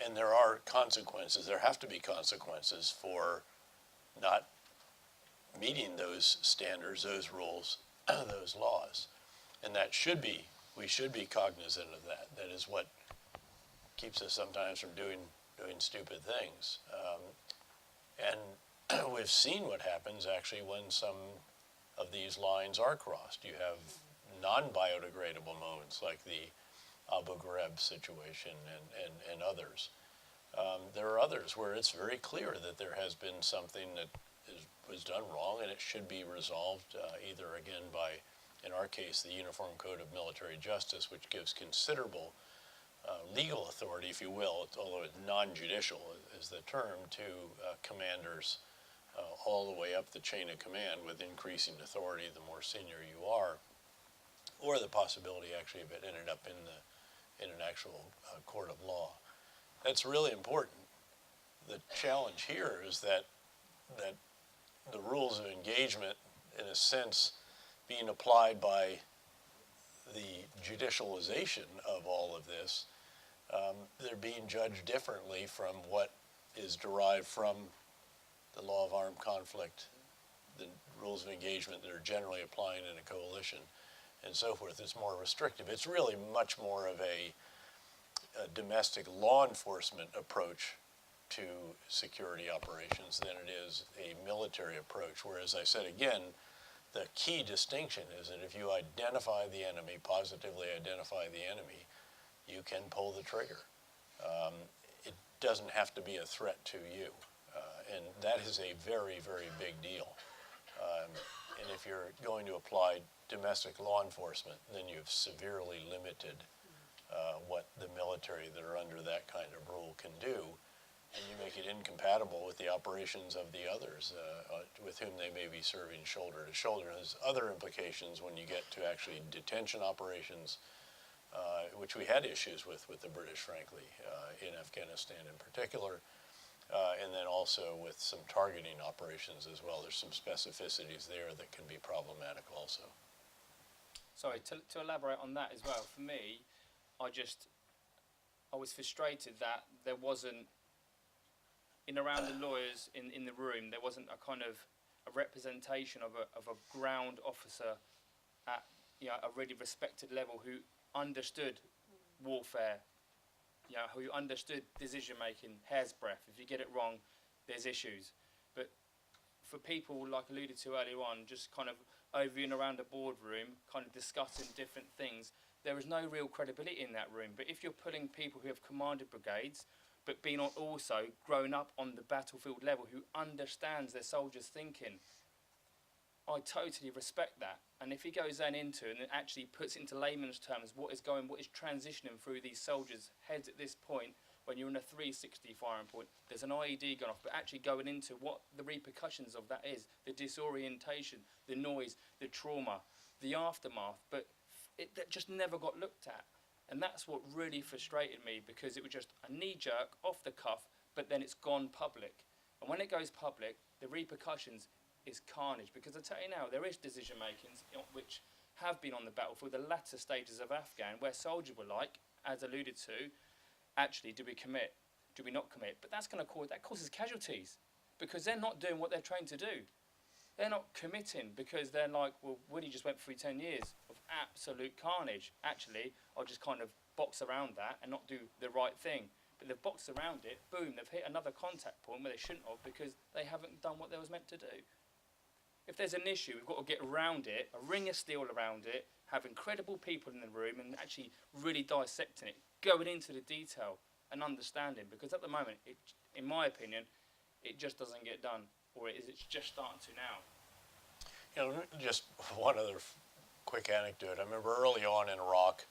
And there are consequences. There have to be consequences for not meeting those standards, those rules, those laws. And that should be, we should be cognizant of that. That is what keeps us sometimes from doing stupid things. And we've seen what happens actually when some of these lines are crossed. You have non-biodegradable moments like the Abu Ghraib situation and others. There are others where it's very clear that there has been something that was done wrong, and it should be resolved either, again, by, in our case, the Uniform Code of Military Justice, which gives considerable legal authority, if you will, although non-judicial is the term, to commanders all the way up the chain of command, with increasing authority the more senior you are, or the possibility actually of it ended up in an actual court of law. That's really important. The challenge here is that the rules of engagement, in a sense, being applied by the judicialization of all of this, they're being judged differently from what is derived from the law of armed conflict, the rules of engagement that are generally applying in a coalition, and so forth. It's more restrictive. It's really much more of a domestic law enforcement approach to security operations than it is a military approach, where, as I said again, the key distinction is that if you identify the enemy, positively identify the enemy, you can pull the trigger. It doesn't have to be a threat to you. And that is a very, very big deal. And if you're going to apply domestic law enforcement, then you've severely limited what the military that are under that kind of rule can do. and you make it incompatible with the operations of the others with whom they may be serving shoulder to shoulder. There's other implications when you get to actually detention operations, which we had issues with the British, frankly, in Afghanistan in particular, and then also with some targeting operations as well. There's some specificities there that can be problematic also. Sorry, to elaborate on that as well, for me, I was frustrated that there wasn't, in around the lawyers in the room, there wasn't a kind of a representation of a ground officer at a really respected level who understood warfare, who understood decision making, hair's breadth. If you get it wrong, there's issues. But for people, like alluded to earlier on, just kind of over and around a boardroom, kind of discussing different things, there is no real credibility in that room. But if you're putting people who have commanded brigades, but been also grown up on the battlefield level, who understands their soldiers' thinking, I totally respect that. And if he goes then into and actually puts into layman's terms what is transitioning through these soldiers' heads at this point, when you're in a 360 firing point, there's an IED going off, but actually going into what the repercussions of that is, the disorientation, the noise, the trauma, the aftermath, but that just never got looked at. And that's what really frustrated me, because it was just a knee-jerk, off the cuff, but then it's gone public. And when it goes public, the repercussions is carnage, because I tell you now, there is decision-makings which have been on the battlefield, the latter stages of Afghan, where soldiers were like, as alluded to, actually, do we commit? Do we not commit? But that causes casualties, because they're not doing what they're trained to do. They're not committing because they're like, well, Woody just went through 10 years of absolute carnage. Actually, I'll just kind of box around that and not do the right thing. But they've boxed around it, boom, they've hit another contact point where they shouldn't have, because they haven't done what they was meant to do. If there's an issue, we've got to get around it, a ring of steel around it, have incredible people in the room and actually really dissecting it, going into the detail and understanding, because at the moment, in my opinion, it just doesn't get done, or it's just starting to now. Just one other quick anecdote. I remember early on in Iraq,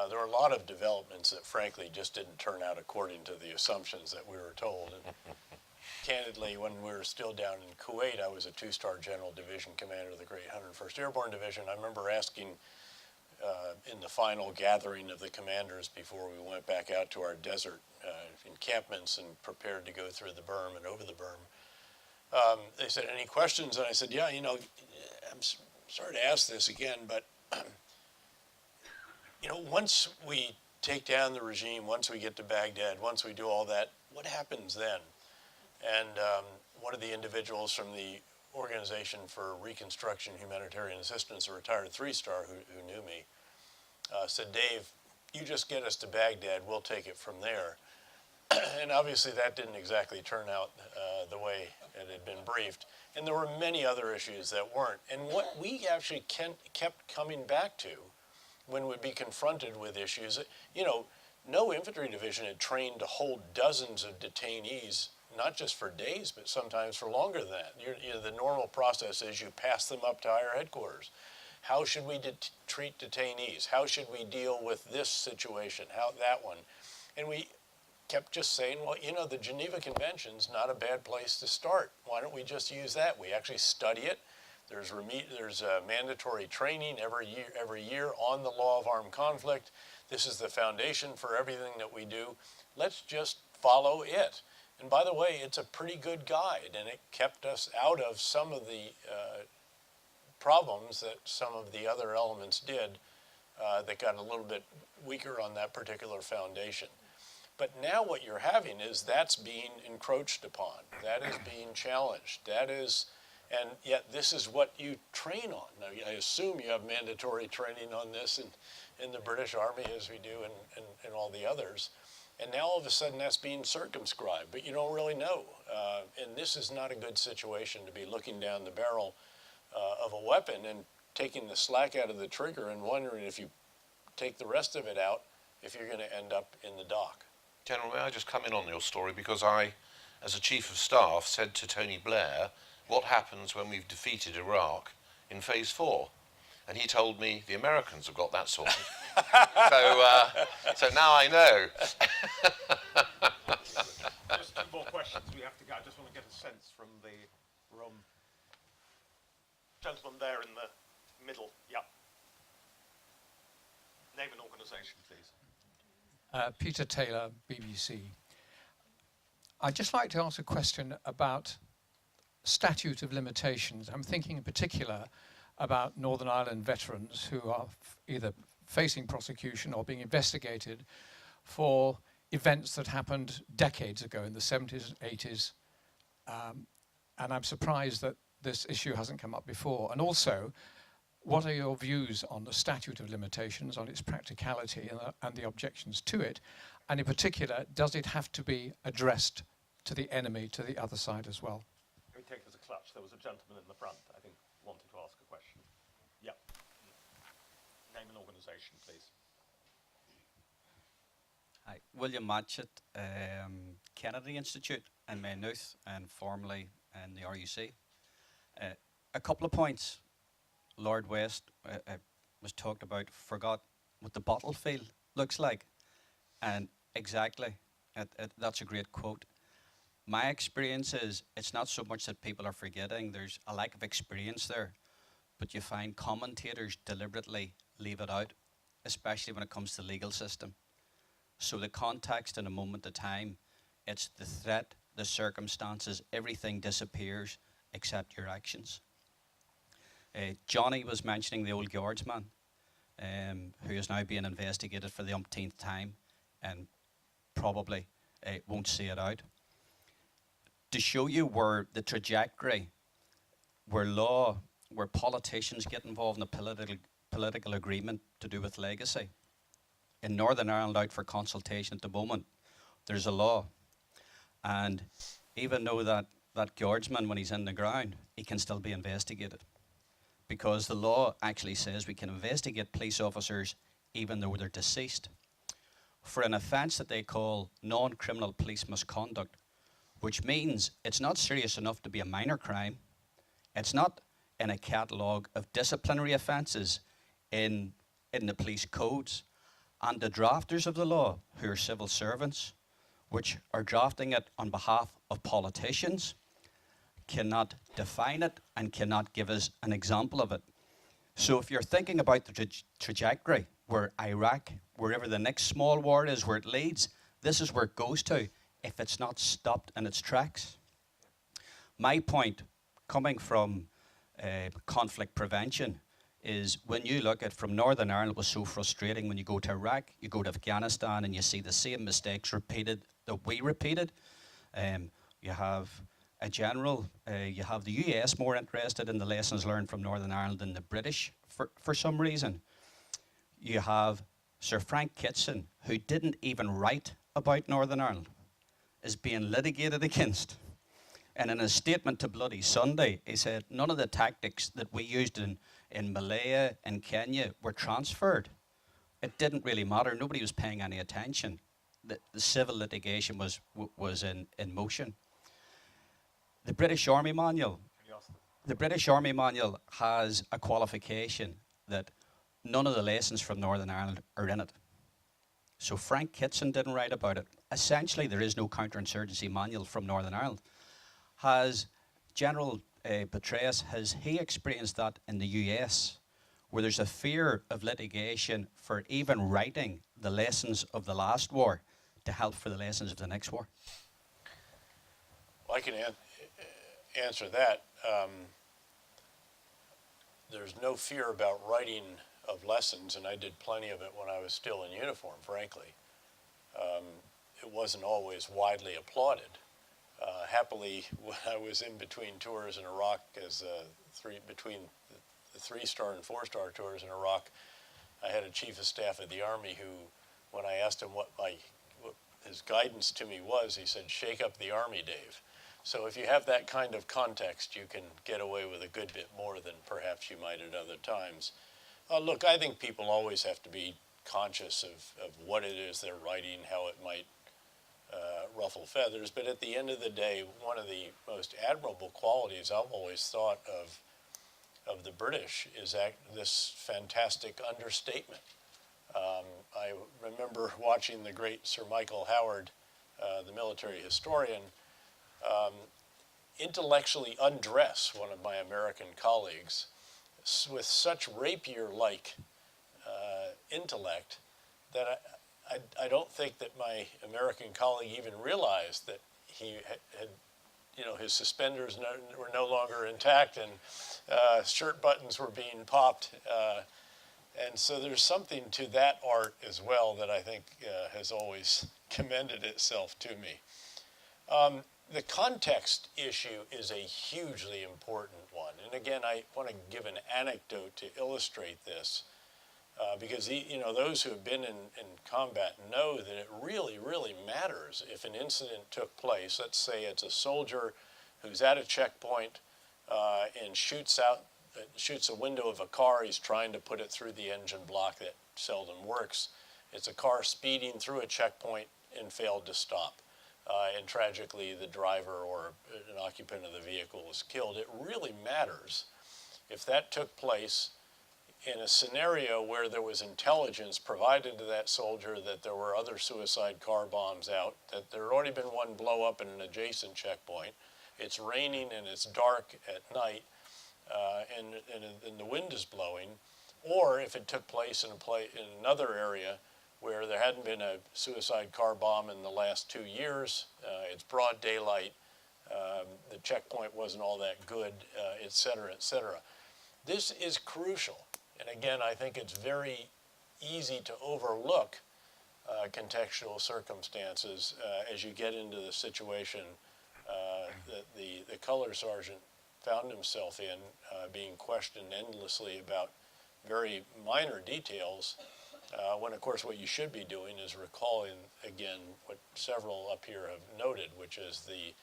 there were a lot of developments that frankly just didn't turn out according to the assumptions that we were told. And candidly, when we were still down in Kuwait, I was a 2-star general division commander of the Great 101st Airborne Division. I remember asking in the final gathering of the commanders before we went back out to our desert encampments and prepared to go through the berm and over the berm. They said, any questions? And I said, yeah, I'm sorry to ask this again, but once we take down the regime, once we get to Baghdad, once we do all that, what happens then? And one of the individuals from the Organization for Reconstruction Humanitarian Assistance, a retired 3-star who knew me, said, Dave, you just get us to Baghdad, we'll take it from there. And obviously that didn't exactly turn out the way it had been briefed. And there were many other issues that weren't. And what we actually kept coming back to when we'd be confronted with issues, no infantry division had trained to hold dozens of detainees, not just for days, but sometimes for longer than that. The normal process is you pass them up to higher headquarters. How should we treat detainees? How should we deal with this situation? How that one? And we kept just saying, well, the Geneva Convention's not a bad place to start. Why don't we just use that? We actually study it. There's mandatory training every year on the law of armed conflict. This is the foundation for everything that we do. Let's just follow it. And by the way, it's a pretty good guide, and it kept us out of some of the problems that some of the other elements did that got a little bit weaker on that particular foundation. But now what you're having is that's being encroached upon. That is being challenged. And yet this is what you train on. Now, I assume you have mandatory training on this in the British Army, as we do in all the others. And now all of a sudden that's being circumscribed, but you don't really know. And this is not a good situation to be looking down the barrel of a weapon and taking the slack out of the trigger and wondering if you take the rest of it out, if you're going to end up in the dock. General, may I just come in on your story? Because I, as a Chief of Staff, said to Tony Blair, what happens when we've defeated Iraq in Phase 4? And he told me the Americans have got that sorted. So now I know. questions, we have to go. I just want to get a sense from the room. Gentleman there in the middle. Yeah. Name and organisation, please. Peter Taylor, BBC. I'd just like to ask a question about statute of limitations. I'm thinking in particular about Northern Ireland veterans who are either facing prosecution or being investigated for events that happened decades ago in the 70s and 80s. And I'm surprised that this issue hasn't come up before. And also, what are your views on the statute of limitations, on its practicality and the objections to it? And in particular, does it have to be addressed to the enemy, to the other side as well? Can we take as a clutch? There was a gentleman in the front, I think, wanted to ask a question. Yeah. Name and organisation, please. Hi, William Matchett, Kennedy Institute in Maynooth and formerly in the RUC. A couple of points. Lord West was talked about, forgot what the battlefield looks like. And exactly, that's a great quote. My experience is it's not so much that people are forgetting, there's a lack of experience there, but you find commentators deliberately leave it out, especially when it comes to the legal system. So the context in a moment of time, it's the threat, the circumstances, everything disappears except your actions. Johnny was mentioning the old guardsman who is now being investigated for the umpteenth time and probably won't see it out. To show you where the trajectory, where law, where politicians get involved in a political agreement to do with legacy. In Northern Ireland out for consultation at the moment, there's a law. And even though that guardsman, when he's in the ground, he can still be investigated. Because the law actually says we can investigate police officers even though they're deceased for an offence that they call non-criminal police misconduct, which means it's not serious enough to be a minor crime. It's not in a catalogue of disciplinary offences in the police codes. And the drafters of the law, who are civil servants, which are drafting it on behalf of politicians, cannot define it and cannot give us an example of it. So if you're thinking about the trajectory, where Iraq, wherever the next small war is, where it leads, this is where it goes to, if it's not stopped in its tracks. My point, coming from conflict prevention, is when you look at from Northern Ireland, it was so frustrating when you go to Iraq, you go to Afghanistan and you see the same mistakes repeated that we repeated. You have a general, you have the US more interested in the lessons learned from Northern Ireland than the British for some reason. You have Sir Frank Kitson, who didn't even write about Northern Ireland, is being litigated against. And in a statement to Bloody Sunday, he said, none of the tactics that we used in Malaya and Kenya were transferred. It didn't really matter. Nobody was paying any attention. The civil litigation was in motion. The British Army Manual. The British Army Manual has a qualification that none of the lessons from Northern Ireland are in it. So Frank Kitson didn't write about it. Essentially, there is no counterinsurgency manual from Northern Ireland. Has General Petraeus, has he experienced that in the US, where there's a fear of litigation for even writing the lessons of the last war to help for the lessons of the next war? Well, I can answer that. There's no fear about writing of lessons, and I did plenty of it when I was still in uniform, frankly. It wasn't always widely applauded. Happily, when I was in between tours in Iraq, between the 3-star and 4-star tours in Iraq, I had a chief of staff of the Army who, when I asked him what his guidance to me was, he said, "Shake up the Army, Dave." So if you have that kind of context, you can get away with a good bit more than perhaps you might at other times. Look, I think people always have to be conscious of what it is they're writing, how it might ruffle feathers, but at the end of the day, one of the most admirable qualities I've always thought of the British is this fantastic understatement. I remember watching the great Sir Michael Howard, the military historian, intellectually undress one of my American colleagues with such rapier-like intellect that I don't think that my American colleague even realized that he had his suspenders were no longer intact and shirt buttons were being popped. And so there's something to that art as well that I think has always commended itself to me. The context issue is a hugely important one. And again, I want to give an anecdote to illustrate this. Because those who have been in combat know that it really, really matters if an incident took place. Let's say it's a soldier who's at a checkpoint and shoots a window of a car. He's trying to put it through the engine block that seldom works. It's a car speeding through a checkpoint and failed to stop. And tragically, the driver or an occupant of the vehicle was killed. It really matters if that took place in a scenario where there was intelligence provided to that soldier that there were other suicide car bombs out, that there had already been one blow up in an adjacent checkpoint, it's raining and it's dark at night, and the wind is blowing, or if it took place in another area where there hadn't been a suicide car bomb in the last 2 years, it's broad daylight, the checkpoint wasn't all that good, et cetera, et cetera. This is crucial. And again, I think it's very easy to overlook contextual circumstances as you get into the situation that the color sergeant found himself in, being questioned endlessly about very minor details, when of course what you should be doing is recalling again what several up here have noted, which is the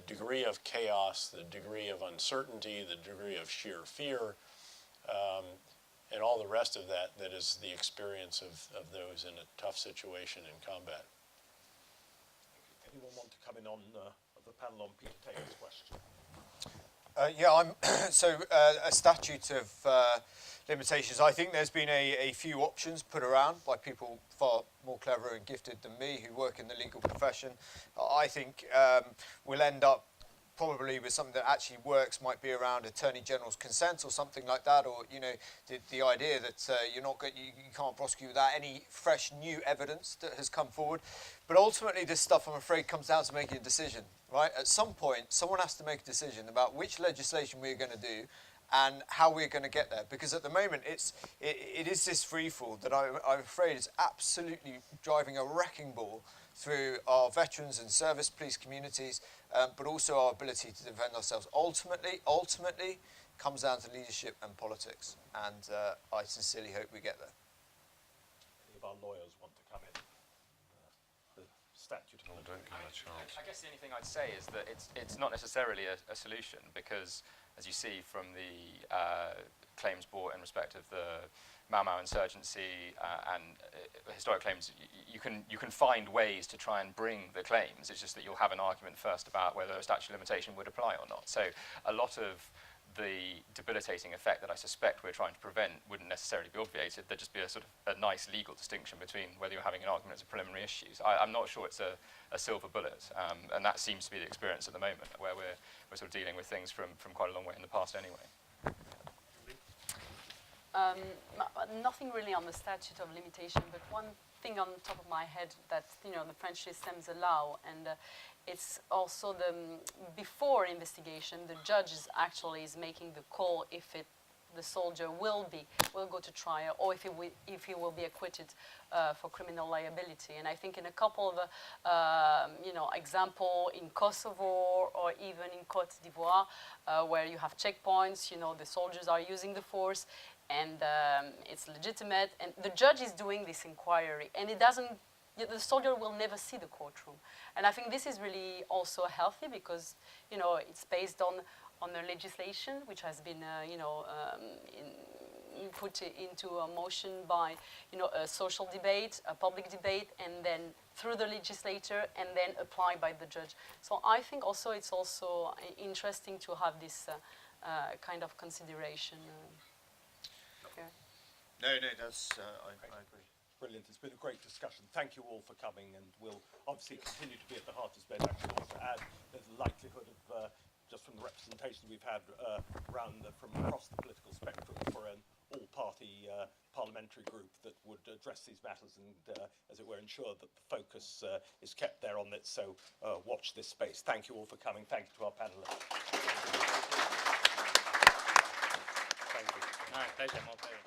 degree of chaos, the degree of uncertainty, the degree of sheer fear, and all the rest of that is the experience of those in a tough situation in combat. Anyone want to come in on the panel on Peter Taylor's question? A statute of limitations. I think there's been a few options put around by people far more clever and gifted than me who work in the legal profession. I think we'll end up probably with something that actually works, might be around Attorney General's consent or something like that, or the idea that you can't prosecute without any fresh new evidence that has come forward. But ultimately, this stuff, I'm afraid, comes down to making a decision, right? At some point, someone has to make a decision about which legislation we're going to do and how we're going to get there. Because at the moment, it is this freefall that I'm afraid is absolutely driving a wrecking ball through our veterans and service police communities, but also our ability to defend ourselves. Ultimately, comes down to leadership and politics, and I sincerely hope we get there. Any of our lawyers want to come in? The statute. Oh, don't give it a chance. I guess the only thing I'd say is that it's not necessarily a solution, because as you see from the claims brought in respect of the Mau Mau insurgency and historic claims, you can find ways to try and bring the claims. It's just that you'll have an argument first about whether a statute of limitation would apply or not. So a lot of the debilitating effect that I suspect we're trying to prevent wouldn't necessarily be obviated. There'd just be a sort of a nice legal distinction between whether you're having an argument as a preliminary issue. So I'm not sure it's a silver bullet, and that seems to be the experience at the moment, where we're sort of dealing with things from quite a long way in the past anyway. Nothing really on the statute of limitation, but one thing on top of my head that the French systems allow, and it's also before investigation, the judge is making the call if the soldier will go to trial, or if he will be acquitted for criminal liability. And I think in a couple of example in Kosovo or even in Côte d'Ivoire, where you have checkpoints, the soldiers are using the force, and it's legitimate, and the judge is doing this inquiry, and the soldier will never see the courtroom. And I think this is really also healthy, because it's based on the legislation which has been put into a motion by a social debate, a public debate, and then through the legislator, and then applied by the judge. So I think also it's also interesting to have this kind of consideration. No, that's I agree. Brilliant. It's been a great discussion. Thank you all for coming, and we'll obviously continue to be at the heart of debate. I should also add there's a likelihood of, just from the representation we've had from across the political spectrum, for an all-party parliamentary group that would address these matters and, as it were, ensure that the focus is kept there on it. So watch this space. Thank you all for coming. Thank you to our panellists. Thank you. No, pleasure, my pleasure.